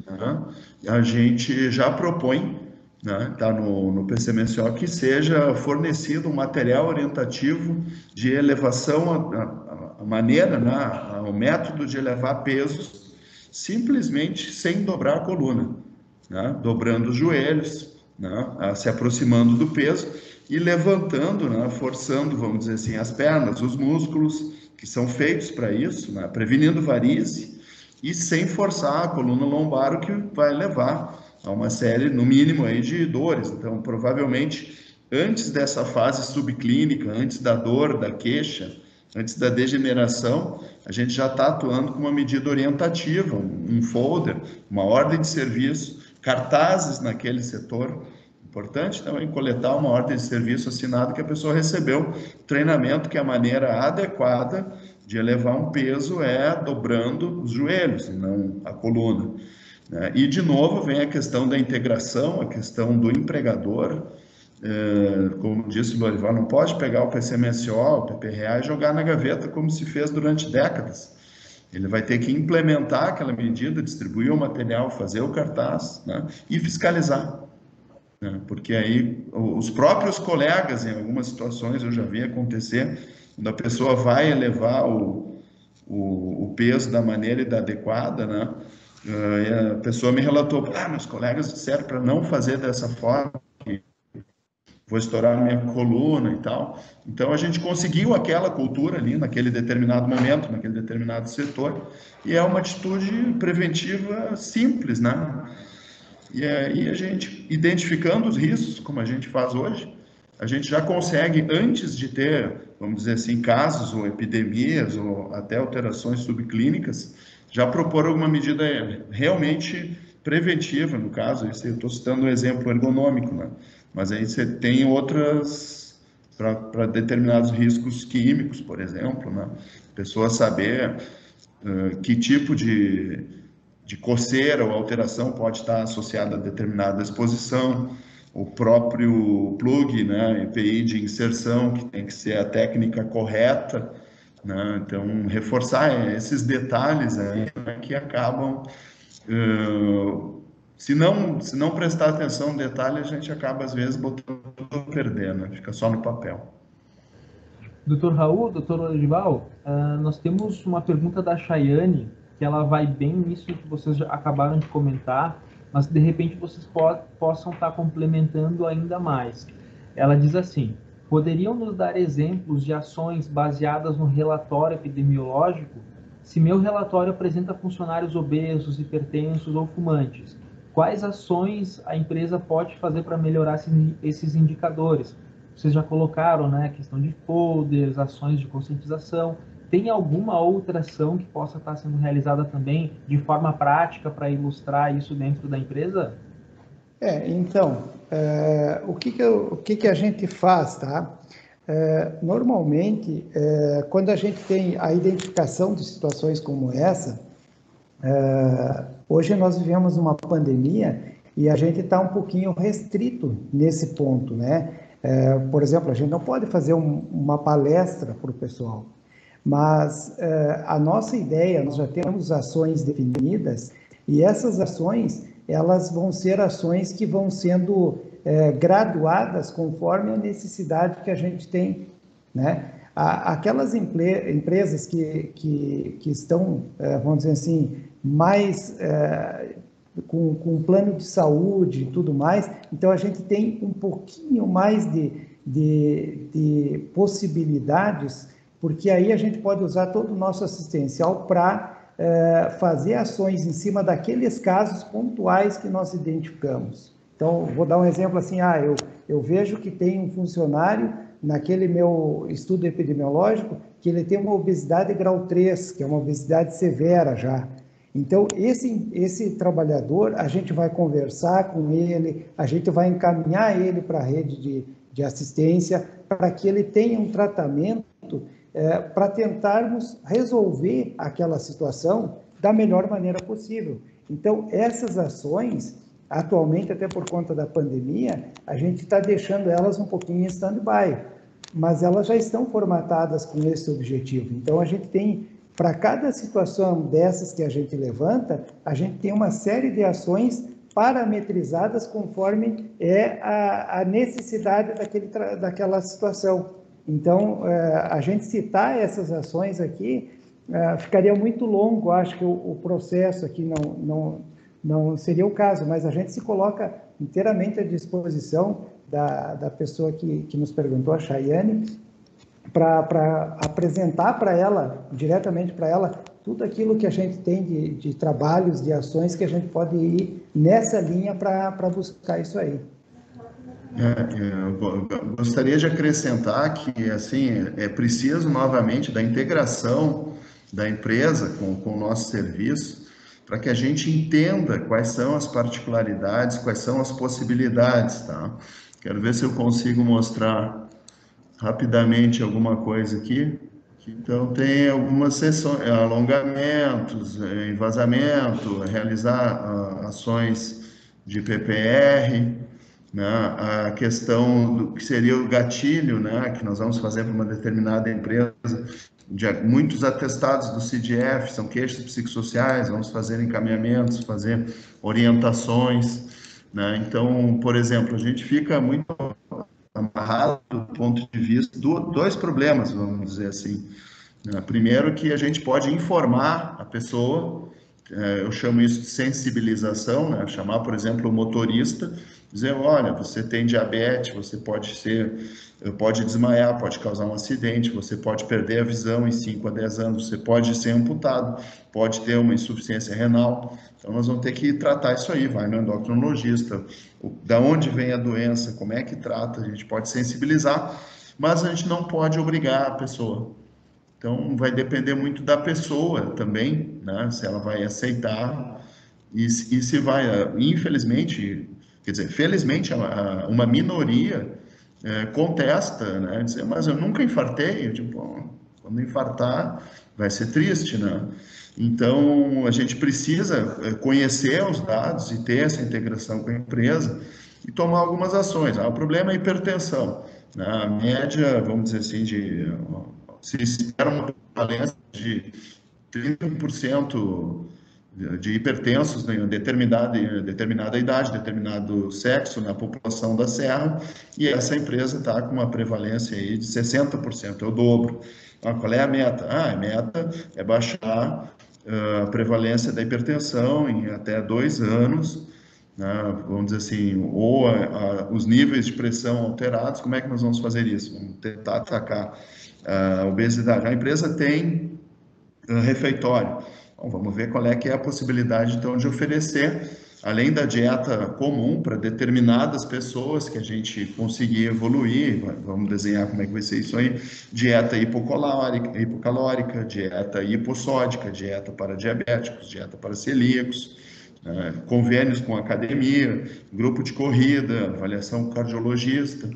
né, a gente já propõe, né, tá no PCMSO, que seja fornecido um material orientativo de elevação, a maneira, né, o método de elevar pesos, simplesmente sem dobrar a coluna, né, dobrando os joelhos, né, se aproximando do peso e levantando, né, forçando, vamos dizer assim, as pernas, os músculos que são feitos para isso, né, prevenindo varize e sem forçar a coluna lombar, o que vai levar a uma série, no mínimo, aí, de dores. Então, provavelmente, antes dessa fase subclínica, antes da dor, da queixa, antes da degeneração, a gente já está atuando com uma medida orientativa, um folder, uma ordem de serviço, cartazes naquele setor. Importante também coletar uma ordem de serviço assinada que a pessoa recebeu treinamento, que a maneira adequada de elevar um peso é dobrando os joelhos, e não a coluna. E, de novo, vem a questão da integração, a questão do empregador. Como disse o Lorival, não pode pegar o PCMSO, o PPRA e jogar na gaveta como se fez durante décadas. Ele vai ter que implementar aquela medida, distribuir o material, fazer o cartaz, né, e fiscalizar. Né, porque aí os próprios colegas, em algumas situações, eu já vi acontecer, quando a pessoa vai elevar o peso da maneira adequada, né, e a pessoa me relatou, meus colegas disseram para não fazer dessa forma, vou estourar minha coluna e tal. Então, a gente conseguiu aquela cultura ali, naquele determinado momento, naquele determinado setor, e é uma atitude preventiva simples, né? E aí a gente, identificando os riscos, como a gente faz hoje, a gente já consegue, antes de ter, vamos dizer assim, casos ou epidemias ou até alterações subclínicas, já propor alguma medida realmente preventiva, no caso, eu estou citando um exemplo ergonômico, né? Mas aí você tem outras, para determinados riscos químicos, por exemplo, né? A pessoa saber que tipo de coceira ou alteração pode estar associada a determinada exposição, o próprio plug, né, EPI de inserção, que tem que ser a técnica correta, né? Então, reforçar esses detalhes aí, né, que acabam... se não prestar atenção no detalhe, a gente acaba, às vezes, botando tudo a perder, né? Fica só no papel. Dr. Raul, Dr. Lorival, nós temos uma pergunta da Chayane, que ela vai bem nisso que vocês já acabaram de comentar, mas de repente vocês possam estar complementando ainda mais. Ela diz assim: poderiam nos dar exemplos de ações baseadas no relatório epidemiológico? Se meu relatório apresenta funcionários obesos, hipertensos ou fumantes, quais ações a empresa pode fazer para melhorar esses indicadores? Vocês já colocaram, né, a questão de folders, ações de conscientização. Tem alguma outra ação que possa estar sendo realizada também de forma prática para ilustrar isso dentro da empresa? Então, o que a gente faz, tá? Normalmente, quando a gente tem a identificação de situações como essa, hoje nós vivemos uma pandemia e a gente está um pouquinho restrito nesse ponto, né? Por exemplo, a gente não pode fazer uma palestra para o pessoal, mas a nossa ideia, nós já temos ações definidas e essas ações, elas vão ser ações que vão sendo graduadas conforme a necessidade que a gente tem, né? Aquelas empresas que estão, vamos dizer assim, mais com plano de saúde e tudo mais, então a gente tem um pouquinho mais de possibilidades, porque aí a gente pode usar todo o nosso assistencial para fazer ações em cima daqueles casos pontuais que nós identificamos. Então, vou dar um exemplo assim, eu vejo que tem um funcionário naquele meu estudo epidemiológico que ele tem uma obesidade grau 3, que é uma obesidade severa já. Então, esse trabalhador, a gente vai conversar com ele, a gente vai encaminhar ele para a rede de assistência, para que ele tenha um tratamento para tentarmos resolver aquela situação da melhor maneira possível. Então, essas ações, atualmente, até por conta da pandemia, a gente está deixando elas um pouquinho em stand-by, mas elas já estão formatadas com esse objetivo. Então, a gente tem, para cada situação dessas que a gente levanta, a gente tem uma série de ações parametrizadas conforme a necessidade daquela situação. Então, a gente citar essas ações aqui, ficaria muito longo, acho que o processo aqui não seria o caso, mas a gente se coloca inteiramente à disposição da pessoa que nos perguntou, a Chayane, para apresentar para ela, diretamente para ela, tudo aquilo que a gente tem de trabalhos, de ações que a gente pode ir nessa linha para buscar isso aí. Eu gostaria de acrescentar que assim, é preciso novamente da integração da empresa com o nosso serviço, para que a gente entenda quais são as particularidades, quais são as possibilidades, tá? Quero ver se eu consigo mostrar rapidamente alguma coisa aqui. Então, tem algumas sessões, alongamentos, envasamento, realizar ações de PPR, né? A questão do que seria o gatilho, né? Que nós vamos fazer para uma determinada empresa, muitos atestados do CDF, são queixas psicossociais, vamos fazer encaminhamentos, fazer orientações, né? Então, por exemplo, a gente fica muito amarrado do ponto de vista dois problemas, vamos dizer assim. Primeiro, que a gente pode informar a pessoa, eu chamo isso de sensibilização, né? Chamar, por exemplo, o motorista, dizer, olha, você tem diabetes, você pode desmaiar, pode causar um acidente, você pode perder a visão em 5 a 10 anos, você pode ser amputado, pode ter uma insuficiência renal. Então, nós vamos ter que tratar isso aí, vai no endocrinologista, da onde vem a doença, como é que trata, a gente pode sensibilizar, mas a gente não pode obrigar a pessoa. Então, vai depender muito da pessoa também, né? Se ela vai aceitar e se vai, infelizmente, quer dizer, felizmente, uma minoria contesta, né? Dizer, mas eu nunca infartei. Eu digo, bom, quando infartar, vai ser triste, né? Então, a gente precisa conhecer os dados e ter essa integração com a empresa e tomar algumas ações. O problema é a hipertensão, né? A média, vamos dizer assim, se espera uma prevalência de 30% de hipertensos em determinada idade, determinado sexo na população da Serra, e essa empresa está com uma prevalência aí de 60%, é o dobro. Qual é a meta? A meta é baixar a prevalência da hipertensão em até 2 anos, né? Vamos dizer assim, ou os níveis de pressão alterados. Como é que nós vamos fazer isso? Vamos tentar atacar a obesidade. A empresa tem refeitório. Bom, vamos ver qual é que é a possibilidade, então, de oferecer, além da dieta comum para determinadas pessoas que a gente conseguir evoluir, vamos desenhar como é que vai ser isso aí, dieta hipocalórica, dieta hipossódica, dieta para diabéticos, dieta para celíacos, convênios com academia, grupo de corrida, avaliação cardiologista.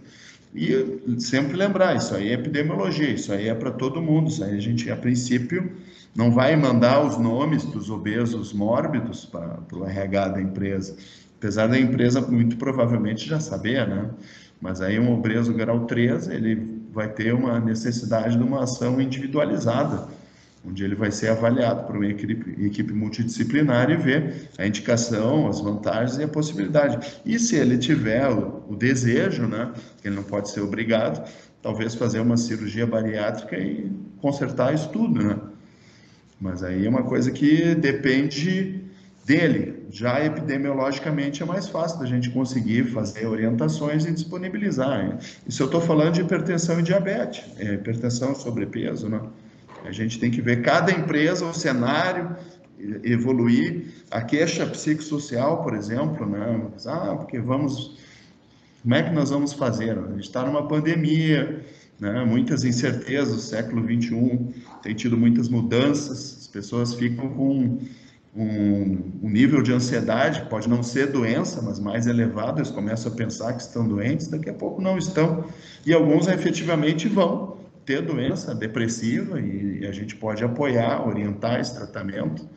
E sempre lembrar, isso aí é epidemiologia, isso aí é para todo mundo, isso aí a gente, a princípio, não vai mandar os nomes dos obesos mórbidos para o RH da empresa, apesar da empresa muito provavelmente já saber, né? Mas aí um obeso grau 3, ele vai ter uma necessidade de uma ação individualizada, onde ele vai ser avaliado por uma equipe multidisciplinar e ver a indicação, as vantagens e a possibilidade. E se ele tiver o desejo, né, que ele não pode ser obrigado, talvez fazer uma cirurgia bariátrica e consertar isso tudo, né? Mas aí é uma coisa que depende dele. Já epidemiologicamente é mais fácil da gente conseguir fazer orientações e disponibilizar. Isso eu estou falando de hipertensão e diabetes, hipertensão e sobrepeso, né? A gente tem que ver cada empresa, o cenário, evoluir. A queixa psicossocial, por exemplo, né? Porque como é que nós vamos fazer? A gente está numa pandemia, né? Muitas incertezas, o século XXI tem tido muitas mudanças, as pessoas ficam com um nível de ansiedade, pode não ser doença, mas mais elevado, eles começam a pensar que estão doentes, daqui a pouco não estão, e alguns efetivamente vão ter doença depressiva, e a gente pode apoiar, orientar esse tratamento,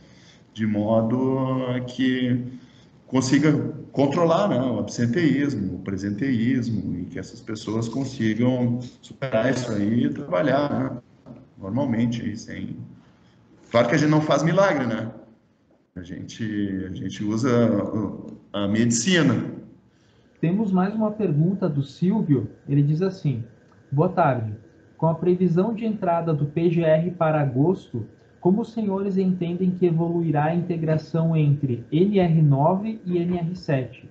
de modo que consiga controlar, né, o absenteísmo, o presenteísmo, e que essas pessoas consigam superar isso aí e trabalhar, né, normalmente, sem... Claro que a gente não faz milagre, né? A gente usa a medicina. Temos mais uma pergunta do Silvio. Ele diz assim: boa tarde. Com a previsão de entrada do PGR para agosto, como os senhores entendem que evoluirá a integração entre NR9 e NR7?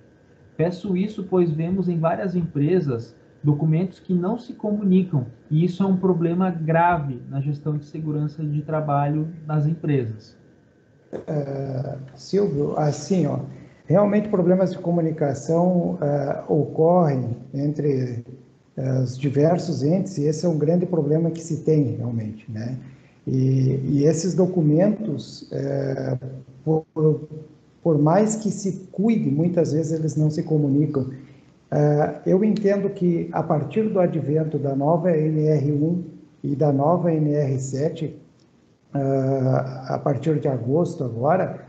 Peço isso pois vemos em várias empresas documentos que não se comunicam, e isso é um problema grave na gestão de segurança de trabalho nas empresas. Silvio, assim, realmente problemas de comunicação ocorrem entre os diversos entes, e esse é um grande problema que se tem realmente, né? E esses documentos, por mais que se cuide, muitas vezes eles não se comunicam. Eu entendo que a partir do advento da nova NR1 e da nova NR7, a partir de agosto agora,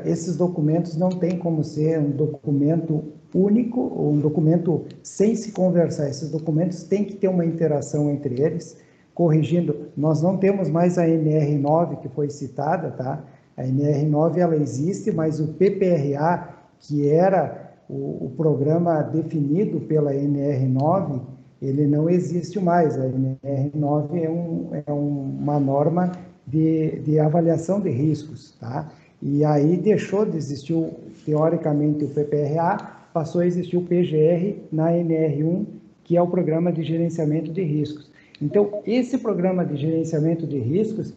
esses documentos não têm como ser um documento único, ou um documento sem se conversar. Esses documentos têm que ter uma interação entre eles, corrigindo, nós não temos mais a NR9 que foi citada, tá? A NR9 ela existe, mas o PPRA, que era o programa definido pela NR9, ele não existe mais. A NR9 é uma norma de avaliação de riscos, tá? E aí deixou de existir, teoricamente, o PPRA, passou a existir o PGR na NR1, que é o Programa de Gerenciamento de Riscos. Então, esse Programa de Gerenciamento de Riscos,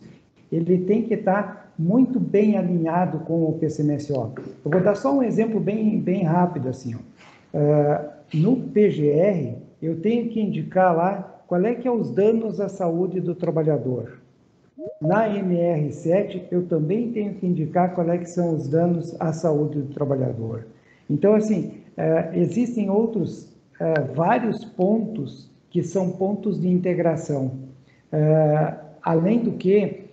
ele tem que estar muito bem alinhado com o PCMSO. Eu vou dar só um exemplo bem rápido, assim, ó. No PGR, eu tenho que indicar lá qual é que é os danos à saúde do trabalhador. Na NR7, eu também tenho que indicar qual é que são os danos à saúde do trabalhador. Então, assim, existem outros vários pontos que são pontos de integração. Além do que,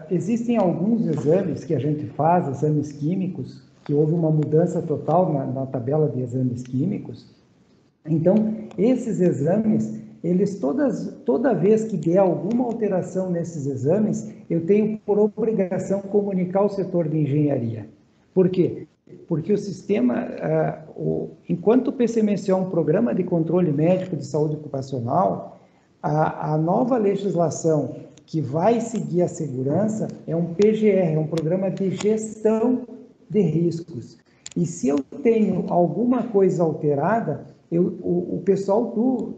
existem alguns exames que a gente faz, exames químicos, que houve uma mudança total na tabela de exames químicos. Então, esses exames, eles toda vez que der alguma alteração nesses exames, eu tenho por obrigação comunicar ao setor de engenharia. Por quê? Porque o sistema, enquanto o PCMSO é um programa de controle médico de saúde ocupacional, a nova legislação que vai seguir a segurança é um PGR, é um programa de gestão de riscos. E se eu tenho alguma coisa alterada, o pessoal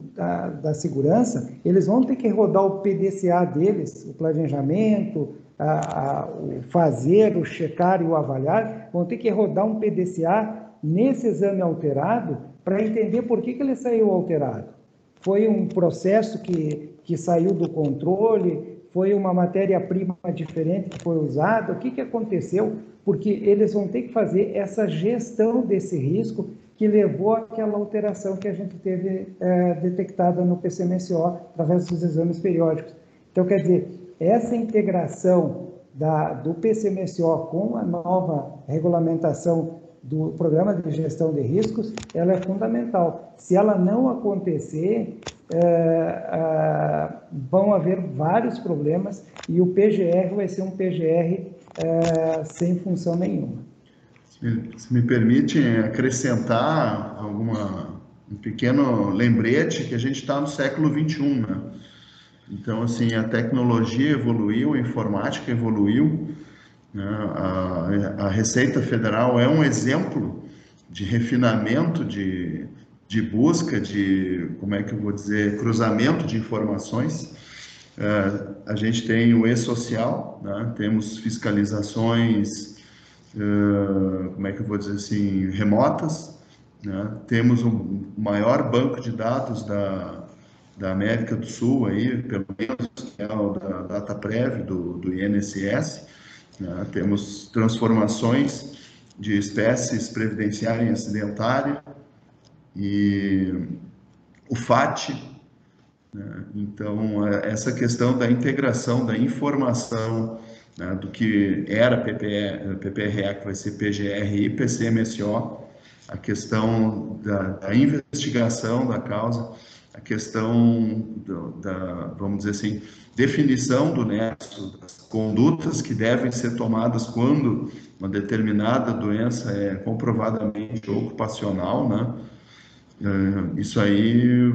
da segurança, eles vão ter que rodar o PDCA deles, o planejamento, o fazer, o checar e o avaliar, vão ter que rodar um PDCA nesse exame alterado para entender por que ele saiu alterado. Foi um processo que saiu do controle, foi uma matéria-prima diferente que foi usada, o que aconteceu? Porque eles vão ter que fazer essa gestão desse risco que levou àquela alteração que a gente teve detectada no PCMSO através dos exames periódicos. Então, quer dizer, essa integração do PCMSO com a nova regulamentação do Programa de Gestão de Riscos, ela é fundamental. Se ela não acontecer, vão haver vários problemas e o PGR vai ser um PGR sem função nenhuma. Se me permite acrescentar um pequeno lembrete que a gente está no século XXI, né? Então, assim, a tecnologia evoluiu, a informática evoluiu, né? A Receita Federal é um exemplo de refinamento, de busca, como é que eu vou dizer, cruzamento de informações. A gente tem o e-social, né? Temos fiscalizações, como é que eu vou dizer assim, remotas, né? Temos o maior banco de dados da América do Sul, aí, pelo menos, que é o da DataPrev, do INSS, né? Temos transformações de espécies previdenciária e acidentária, e o FAT, né? Então, essa questão da integração da informação, né, do que era PPRA, que vai ser PGR e PCMSO, a questão da investigação da causa, a questão vamos dizer assim, definição do nexo, das condutas que devem ser tomadas quando uma determinada doença é comprovadamente ocupacional, né? Isso aí,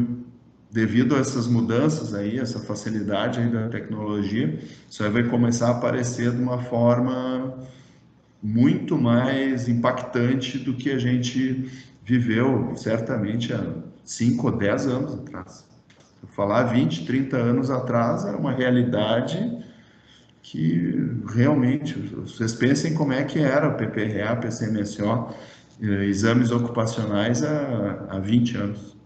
devido a essas mudanças aí, essa facilidade aí da tecnologia, isso aí vai começar a aparecer de uma forma muito mais impactante do que a gente viveu, certamente, há 5 ou 10 anos atrás. Se eu falar 20, 30 anos atrás, era uma realidade que realmente, vocês pensem como é que era o PPRA, PCMSO, exames ocupacionais há 20 anos.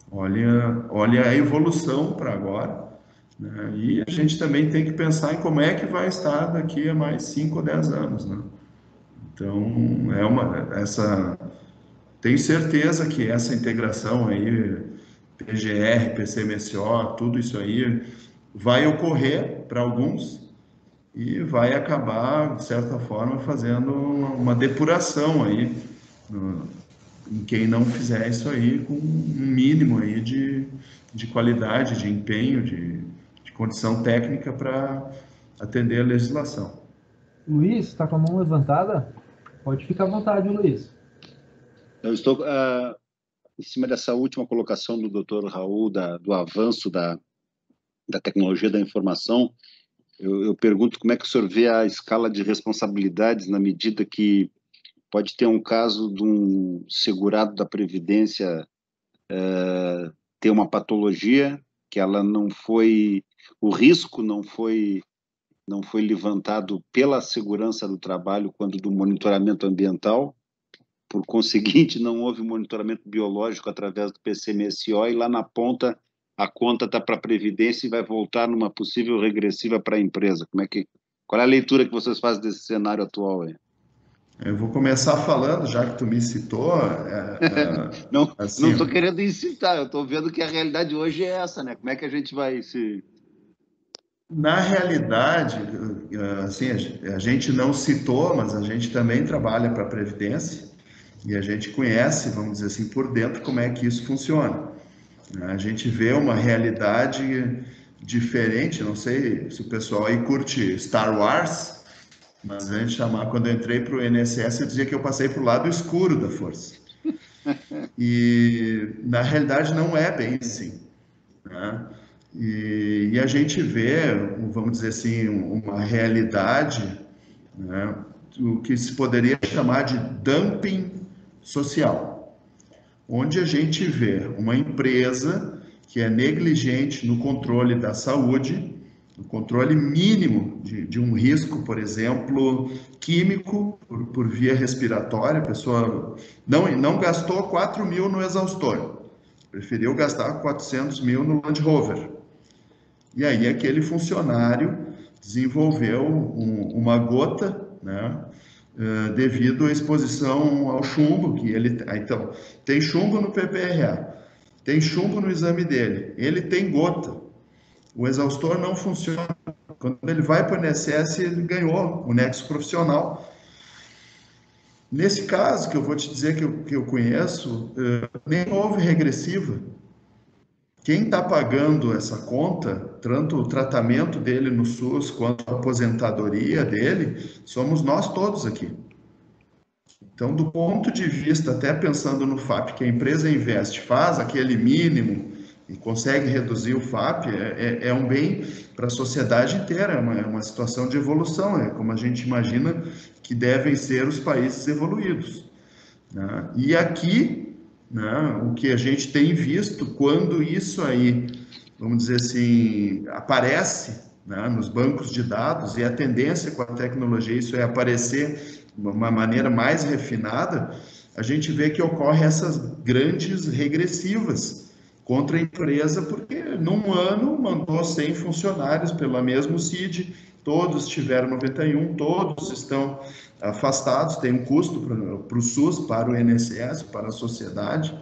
Olha a evolução para agora, né? E a gente também tem que pensar em como é que vai estar daqui a mais 5 ou 10 anos, né? Então, tenho certeza que essa integração aí, PGR, PCMSO, tudo isso aí vai ocorrer para alguns e vai acabar, de certa forma, fazendo uma depuração aí em quem não fizer isso aí com um mínimo aí de qualidade, de empenho, condição técnica para atender a legislação. Luiz, está com a mão levantada? Pode ficar à vontade, Luiz. Eu estou em cima dessa última colocação do Dr. Raul, do avanço da tecnologia da informação. Eu pergunto como é que o senhor vê a escala de responsabilidades na medida que pode ter um caso de um segurado da Previdência ter uma patologia que ela não foi, o risco não foi levantado pela segurança do trabalho quando do monitoramento ambiental, por conseguinte não houve monitoramento biológico através do PCMSO e lá na ponta a conta está para a Previdência e vai voltar numa possível regressiva para a empresa. Qual é a leitura que vocês fazem desse cenário atual aí? Eu vou começar falando, já que tu me citou. Não assim, estou querendo incitar, eu estou vendo que a realidade hoje é essa, né? Como é que a gente vai se... Na realidade, assim, a gente não citou, mas a gente também trabalha para a Previdência e a gente conhece, vamos dizer assim, por dentro como é que isso funciona. A gente vê uma realidade diferente, não sei se o pessoal aí curte Star Wars, mas a gente quando eu entrei para o INSS, eu dizia que eu passei para o lado escuro da força. E, na realidade, não é bem assim, né? E a gente vê, vamos dizer assim, uma realidade, né, o que se poderia chamar de dumping social, onde a gente vê uma empresa que é negligente no controle da saúde, no controle mínimo de um risco, por exemplo, químico, por via respiratória. A pessoa não gastou 4 mil no exaustor, preferiu gastar 400 mil no Land Rover. E aí aquele funcionário desenvolveu uma gota, né, devido à exposição ao chumbo, então, tem chumbo no PPRA, tem chumbo no exame dele, ele tem gota, o exaustor não funciona. Quando ele vai para o INSS, ele ganhou o nexo profissional. Nesse caso, que eu vou te dizer que eu conheço, nem houve regressiva. Quem está pagando essa conta, tanto o tratamento dele no SUS quanto a aposentadoria dele, somos nós todos aqui. Então, do ponto de vista, até pensando no FAP, que a empresa investe, faz aquele mínimo e consegue reduzir o FAP, é um bem para a sociedade inteira, é uma situação de evolução, é como a gente imagina que devem ser os países evoluídos, né? E aqui, né, o que a gente tem visto, quando isso aí, vamos dizer assim, aparece, né, nos bancos de dados, e a tendência com a tecnologia, isso é aparecer de uma maneira mais refinada, a gente vê que ocorrem essas grandes regressivas contra a empresa, porque num ano mandou 100 funcionários pelo mesmo CID, todos tiveram 91, todos estão afastados, tem um custo para o SUS, para o INSS, para a sociedade.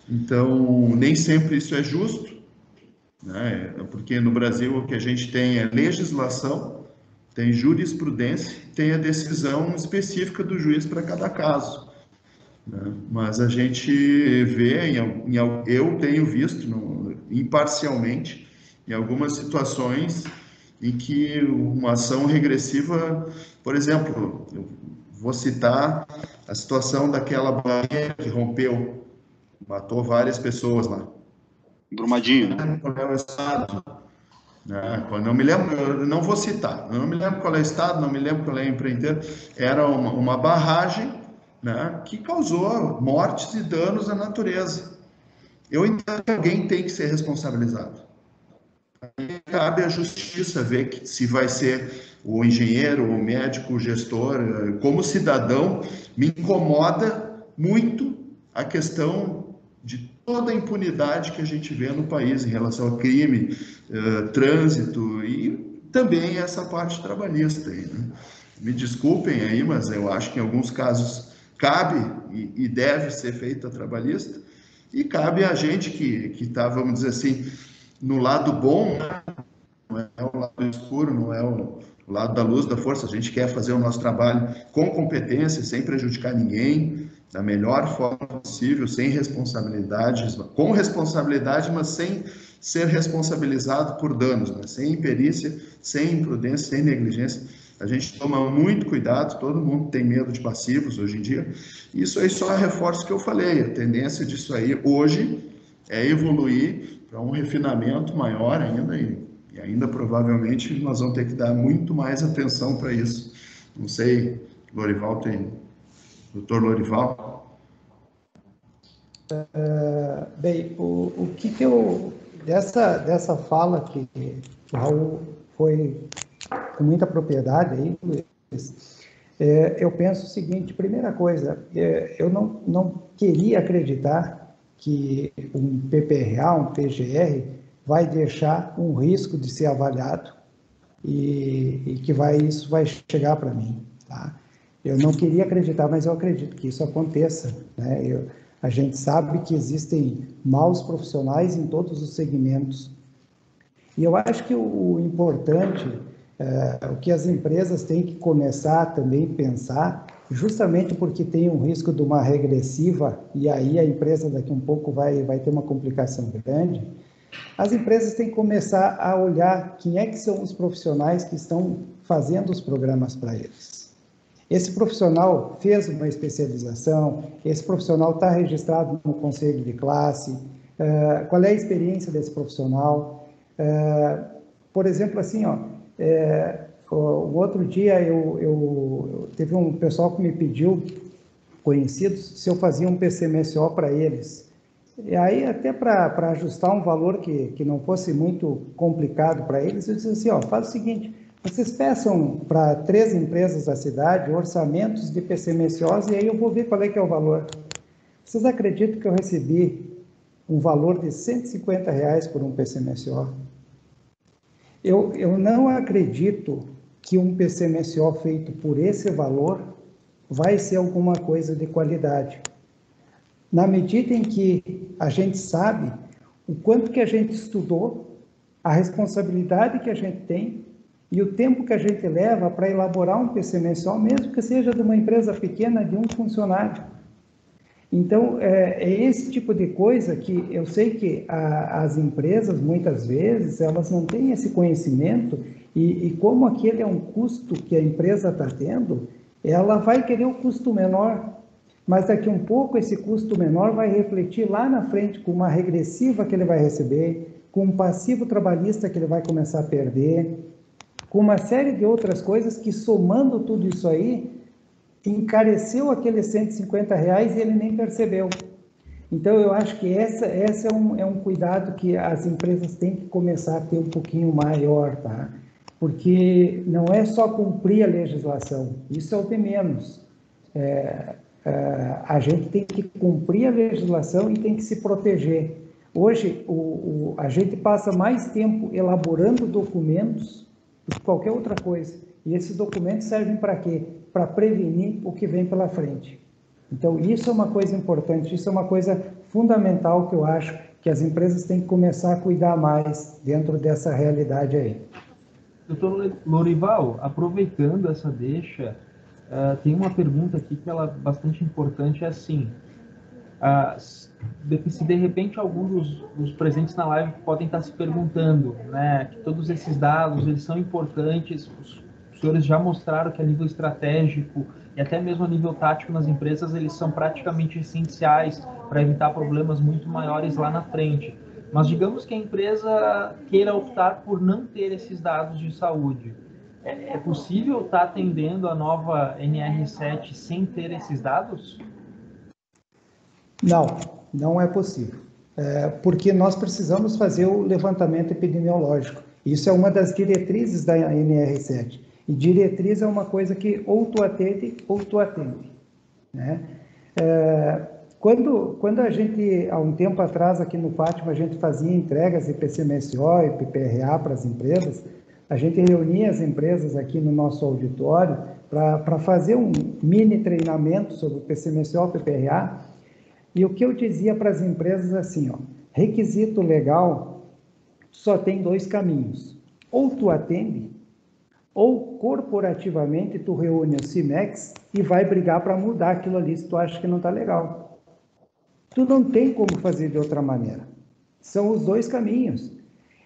Então, nem sempre isso é justo, né? Porque no Brasil o que a gente tem é legislação, tem jurisprudência, tem a decisão específica do juiz para cada caso, né? Mas a gente vê, eu tenho visto imparcialmente, em algumas situações em que uma ação regressiva, por exemplo, eu vou citar a situação daquela barreira que rompeu, matou várias pessoas lá. Brumadinho. Qual é o estado? Não me lembro, eu não vou citar, eu não me lembro qual é o estado, não me lembro qual é a empreiteira. Era uma barragem, né, que causou mortes e danos à natureza. Eu entendo que alguém tem que ser responsabilizado. Aí cabe à justiça ver se vai ser o engenheiro, o médico, o gestor. Como cidadão, me incomoda muito a questão de toda a impunidade que a gente vê no país em relação ao crime, trânsito e também essa parte trabalhista aí, né? Me desculpem aí, mas eu acho que em alguns casos cabe e deve ser feita a trabalhista, e cabe a gente que está, vamos dizer assim, no lado bom, não é o lado escuro, não é o lado da luz, da força. A gente quer fazer o nosso trabalho com competência, sem prejudicar ninguém, da melhor forma possível, sem responsabilidades, com responsabilidade, mas sem ser responsabilizado por danos, né? Sem imperícia, sem imprudência, sem negligência. A gente toma muito cuidado, todo mundo tem medo de passivos hoje em dia. Isso aí só reforça o que eu falei, a tendência disso aí hoje é evoluir para um refinamento maior ainda, e ainda provavelmente nós vamos ter que dar muito mais atenção para isso. Não sei, Lorival tem... Doutor Lorival? Bem, o que eu... Dessa fala que o Raul foi com muita propriedade aí, Luiz, eu penso o seguinte: primeira coisa, eu não queria acreditar que um PPRA, um PGR, vai deixar um risco de ser avaliado e que isso vai chegar para mim, tá? Eu não queria acreditar, mas eu acredito que isso aconteça, né? A gente sabe que existem maus profissionais em todos os segmentos. E eu acho que o importante, o que as empresas têm que começar também a pensar, justamente porque tem um risco de uma regressiva, e aí a empresa daqui um pouco vai ter uma complicação grande, as empresas têm que começar a olhar quem é que são os profissionais que estão fazendo os programas para eles. Esse profissional fez uma especialização, esse profissional está registrado no conselho de classe, qual é a experiência desse profissional? Por exemplo, assim, o outro dia teve um pessoal que me pediu, conhecidos, se eu fazia um PCMSO para eles. E aí, até para ajustar um valor que não fosse muito complicado para eles, eu disse assim, faz o seguinte: vocês peçam para 3 empresas da cidade orçamentos de PCMSOs e aí eu vou ver qual é que é o valor. Vocês acreditam que eu recebi um valor de R$150 por um PCMSO? Eu não acredito que um PCMSO feito por esse valor vai ser alguma coisa de qualidade. Na medida em que a gente sabe o quanto que a gente estudou, a responsabilidade que a gente tem e o tempo que a gente leva para elaborar um PCMSO, mesmo que seja de uma empresa pequena, de um funcionário. Então, é esse tipo de coisa que eu sei que as empresas, muitas vezes, elas não têm esse conhecimento e como aquele é um custo que a empresa está tendo, ela vai querer o custo menor. Mas daqui um pouco esse custo menor vai refletir lá na frente com uma regressiva que ele vai receber, com um passivo trabalhista que ele vai começar a perder, com uma série de outras coisas que, somando tudo isso aí, encareceu aqueles R$150 e ele nem percebeu. Então, eu acho que esse é um cuidado que as empresas têm que começar a ter um pouquinho maior, tá? Porque não é só cumprir a legislação, isso é o de menos. A gente tem que cumprir a legislação e tem que se proteger. Hoje, a gente passa mais tempo elaborando documentos do que qualquer outra coisa. E esses documentos servem para quê? Para prevenir o que vem pela frente. Então, isso é uma coisa importante, isso é uma coisa fundamental que eu acho que as empresas têm que começar a cuidar mais dentro dessa realidade aí. Doutor Lorival, aproveitando essa deixa, tem uma pergunta aqui que ela é bastante importante, é assim: se de repente alguns dos presentes na live podem estar se perguntando, né, que todos esses dados eles são importantes, os senhores já mostraram que a nível estratégico e até mesmo a nível tático nas empresas eles são praticamente essenciais para evitar problemas muito maiores lá na frente. Mas digamos que a empresa queira optar por não ter esses dados de saúde. É possível estar atendendo a nova NR7 sem ter esses dados? Não é possível. Porque nós precisamos fazer o levantamento epidemiológico. Isso é uma das diretrizes da NR7. E diretriz é uma coisa que ou tu atende ou tu atende, né? Quando a gente, há um tempo atrás, aqui no Fátima, a gente fazia entregas de PCMSO e PPRA para as empresas, a gente reunia as empresas aqui no nosso auditório para fazer um mini treinamento sobre o PCMSO e PPRA, e o que eu dizia para as empresas assim, requisito legal só tem 2 caminhos: ou tu atende, ou corporativamente tu reúne os CIMEX e vai brigar para mudar aquilo ali se tu acha que não está legal. Tu não tem como fazer de outra maneira. São os dois caminhos.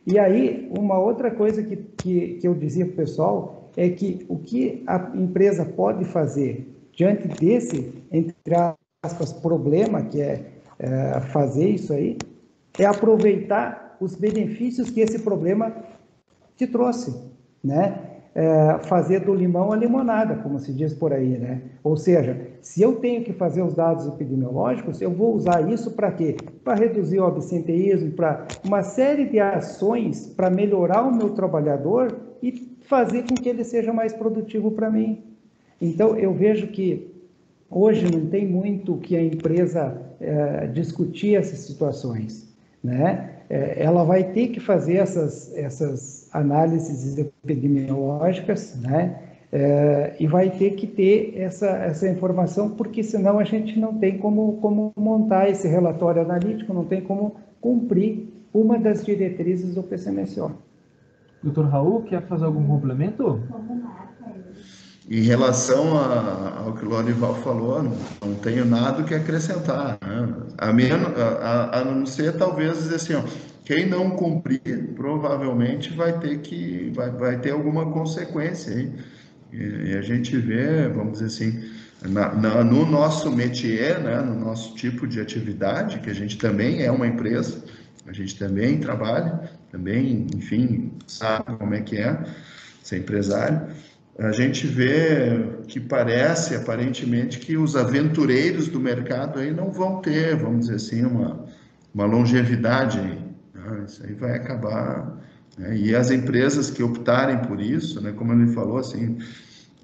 E aí, uma outra coisa que eu dizia para o pessoal é que o que a empresa pode fazer diante desse, entre aspas, problema, que é fazer isso aí, é aproveitar os benefícios que esse problema te trouxe, né? Fazer do limão a limonada, como se diz por aí, né? Ou seja, se eu tenho que fazer os dados epidemiológicos, eu vou usar isso para quê? Para reduzir o absenteísmo, para uma série de ações para melhorar o meu trabalhador e fazer com que ele seja mais produtivo para mim. Então, eu vejo que hoje não tem muito que a empresa discutir essas situações, né? Ela vai ter que fazer essas análises epidemiológicas, né? E vai ter que ter essa informação, porque senão a gente não tem como montar esse relatório analítico, não tem como cumprir uma das diretrizes do PCMSO. Dr. Raul, quer fazer algum complemento? Em relação ao que o Lorival falou, não tenho nada que acrescentar, né? A não ser talvez dizer assim, ó, quem não cumprir provavelmente vai ter alguma consequência aí. E a gente vê, vamos dizer assim, no nosso métier, né, no nosso tipo de atividade, que a gente também é uma empresa, a gente também trabalha, também, enfim, sabe como é que é ser empresário. A gente vê que parece, aparentemente, que os aventureiros do mercado aí não vão ter, vamos dizer assim, uma longevidade aí, né? Isso aí vai acabar, né? E as empresas que optarem por isso, né, como ele falou, assim,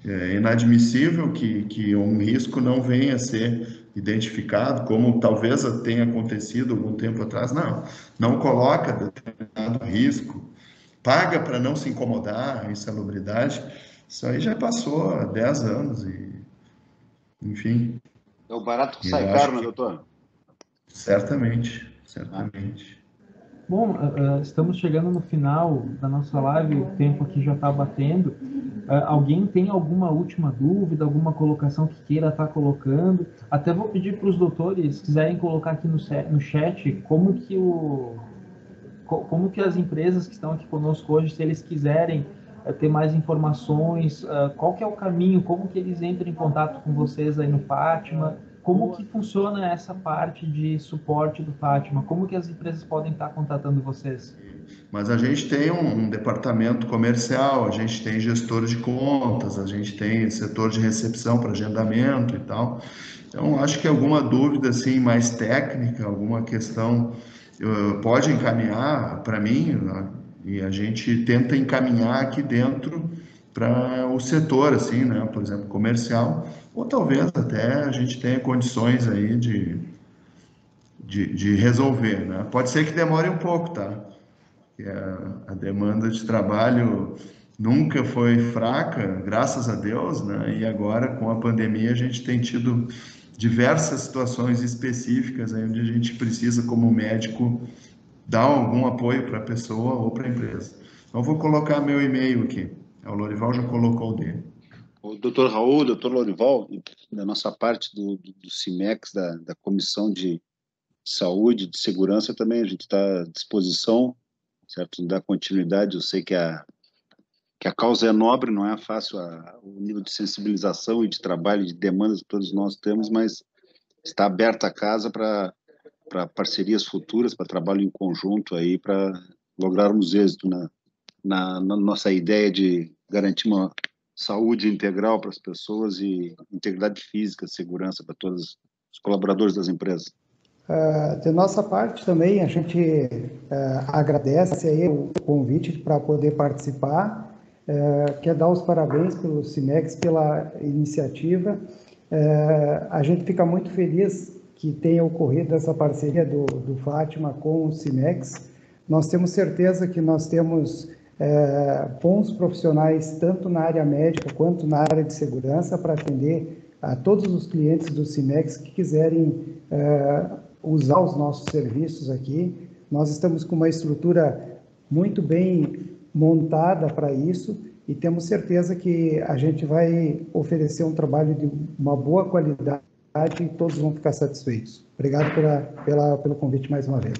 é inadmissível que um risco não venha a ser identificado, como talvez tenha acontecido algum tempo atrás. Não coloca determinado risco, paga para não se incomodar, a insalubridade. Isso aí já passou há 10 anos e, enfim. É o barato que sai caro, né, doutor? Certamente. Bom, estamos chegando no final da nossa live, o tempo aqui já está batendo. Alguém tem alguma última dúvida, alguma colocação que queira estar colocando? Até vou pedir para os doutores, se quiserem colocar aqui no chat, como que as empresas que estão aqui conosco hoje, se eles quiserem ter mais informações, qual que é o caminho, como que eles entram em contato com vocês aí no Fátima, como que funciona essa parte de suporte do Fátima, como que as empresas podem estar contatando vocês? Mas a gente tem um departamento comercial, a gente tem gestor de contas, a gente tem setor de recepção para agendamento e tal. Então, acho que alguma dúvida assim mais técnica, alguma questão, pode encaminhar para mim, né? E a gente tenta encaminhar aqui dentro para o setor, assim, né? Por exemplo, comercial, ou talvez até a gente tenha condições aí de resolver, né? Pode ser que demore um pouco, tá? A demanda de trabalho nunca foi fraca, graças a Deus, né? E agora, com a pandemia, a gente tem tido diversas situações específicas aí onde a gente precisa, como médico, dar algum apoio para a pessoa ou para a empresa. Então, vou colocar meu e-mail aqui. O Lorival já colocou o dele. O doutor Raul, o doutor Lorival, da nossa parte do CIMEX, da Comissão de Saúde, de Segurança, também a gente está à disposição, certo? Dar continuidade. Eu sei que a causa é nobre, não é fácil o nível de sensibilização e de trabalho e de demandas que todos nós temos, mas está aberta a casa para parcerias futuras, para trabalho em conjunto aí, para lograrmos êxito na nossa ideia de garantir uma saúde integral para as pessoas e integridade física, segurança para todos os colaboradores das empresas. De nossa parte também, a gente agradece aí o convite para poder participar, quer dar os parabéns pelo CIMEX, pela iniciativa. A gente fica muito feliz que tenha ocorrido essa parceria do Fátima com o CIMEX. Nós temos certeza que nós temos bons profissionais, tanto na área médica quanto na área de segurança, para atender a todos os clientes do CIMEX que quiserem usar os nossos serviços aqui. Nós estamos com uma estrutura muito bem montada para isso e temos certeza que a gente vai oferecer um trabalho de uma boa qualidade e todos vão ficar satisfeitos. Obrigado pelo convite mais uma vez.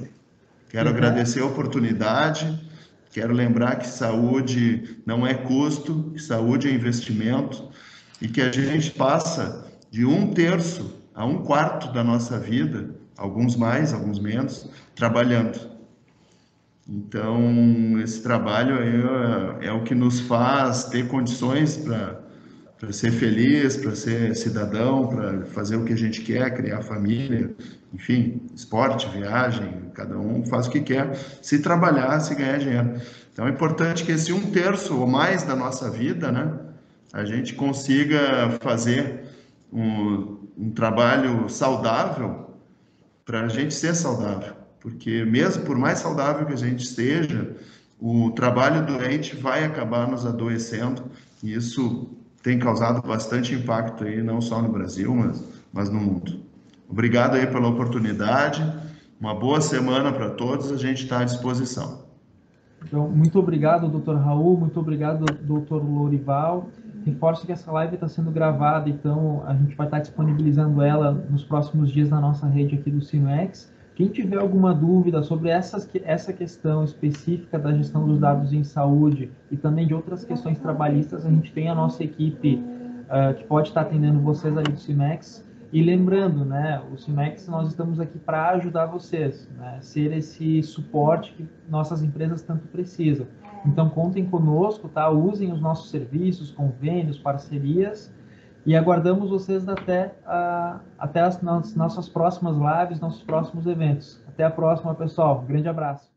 Quero agradecer a oportunidade, quero lembrar que saúde não é custo, que saúde é investimento e que a gente passa de 1/3 a 1/4 da nossa vida, alguns mais, alguns menos, trabalhando. Então, esse trabalho é o que nos faz ter condições para ser feliz, para ser cidadão, para fazer o que a gente quer, criar família, enfim, esporte, viagem, cada um faz o que quer, se trabalhar, se ganhar dinheiro. Então é importante que esse 1/3 ou mais da nossa vida, né, a gente consiga fazer um trabalho saudável para a gente ser saudável, porque mesmo por mais saudável que a gente esteja, o trabalho doente vai acabar nos adoecendo, e isso tem causado bastante impacto aí, não só no Brasil, mas no mundo. Obrigado aí pela oportunidade, uma boa semana para todos, a gente está à disposição. Então, muito obrigado, Dr. Raul, muito obrigado, Dr. Lorival. Reforço que essa live está sendo gravada, então a gente vai estar disponibilizando ela nos próximos dias na nossa rede aqui do Simex. Quem tiver alguma dúvida sobre essa questão específica da gestão dos dados em saúde e também de outras questões trabalhistas, a gente tem a nossa equipe que pode estar atendendo vocês ali do Simex. E lembrando, né, o Simex, nós estamos aqui para ajudar vocês, né, ser esse suporte que nossas empresas tanto precisam. Então, contem conosco, tá? Usem os nossos serviços, convênios, parcerias, e aguardamos vocês até as nossas próximas lives, nossos próximos eventos. Até a próxima, pessoal. Um grande abraço.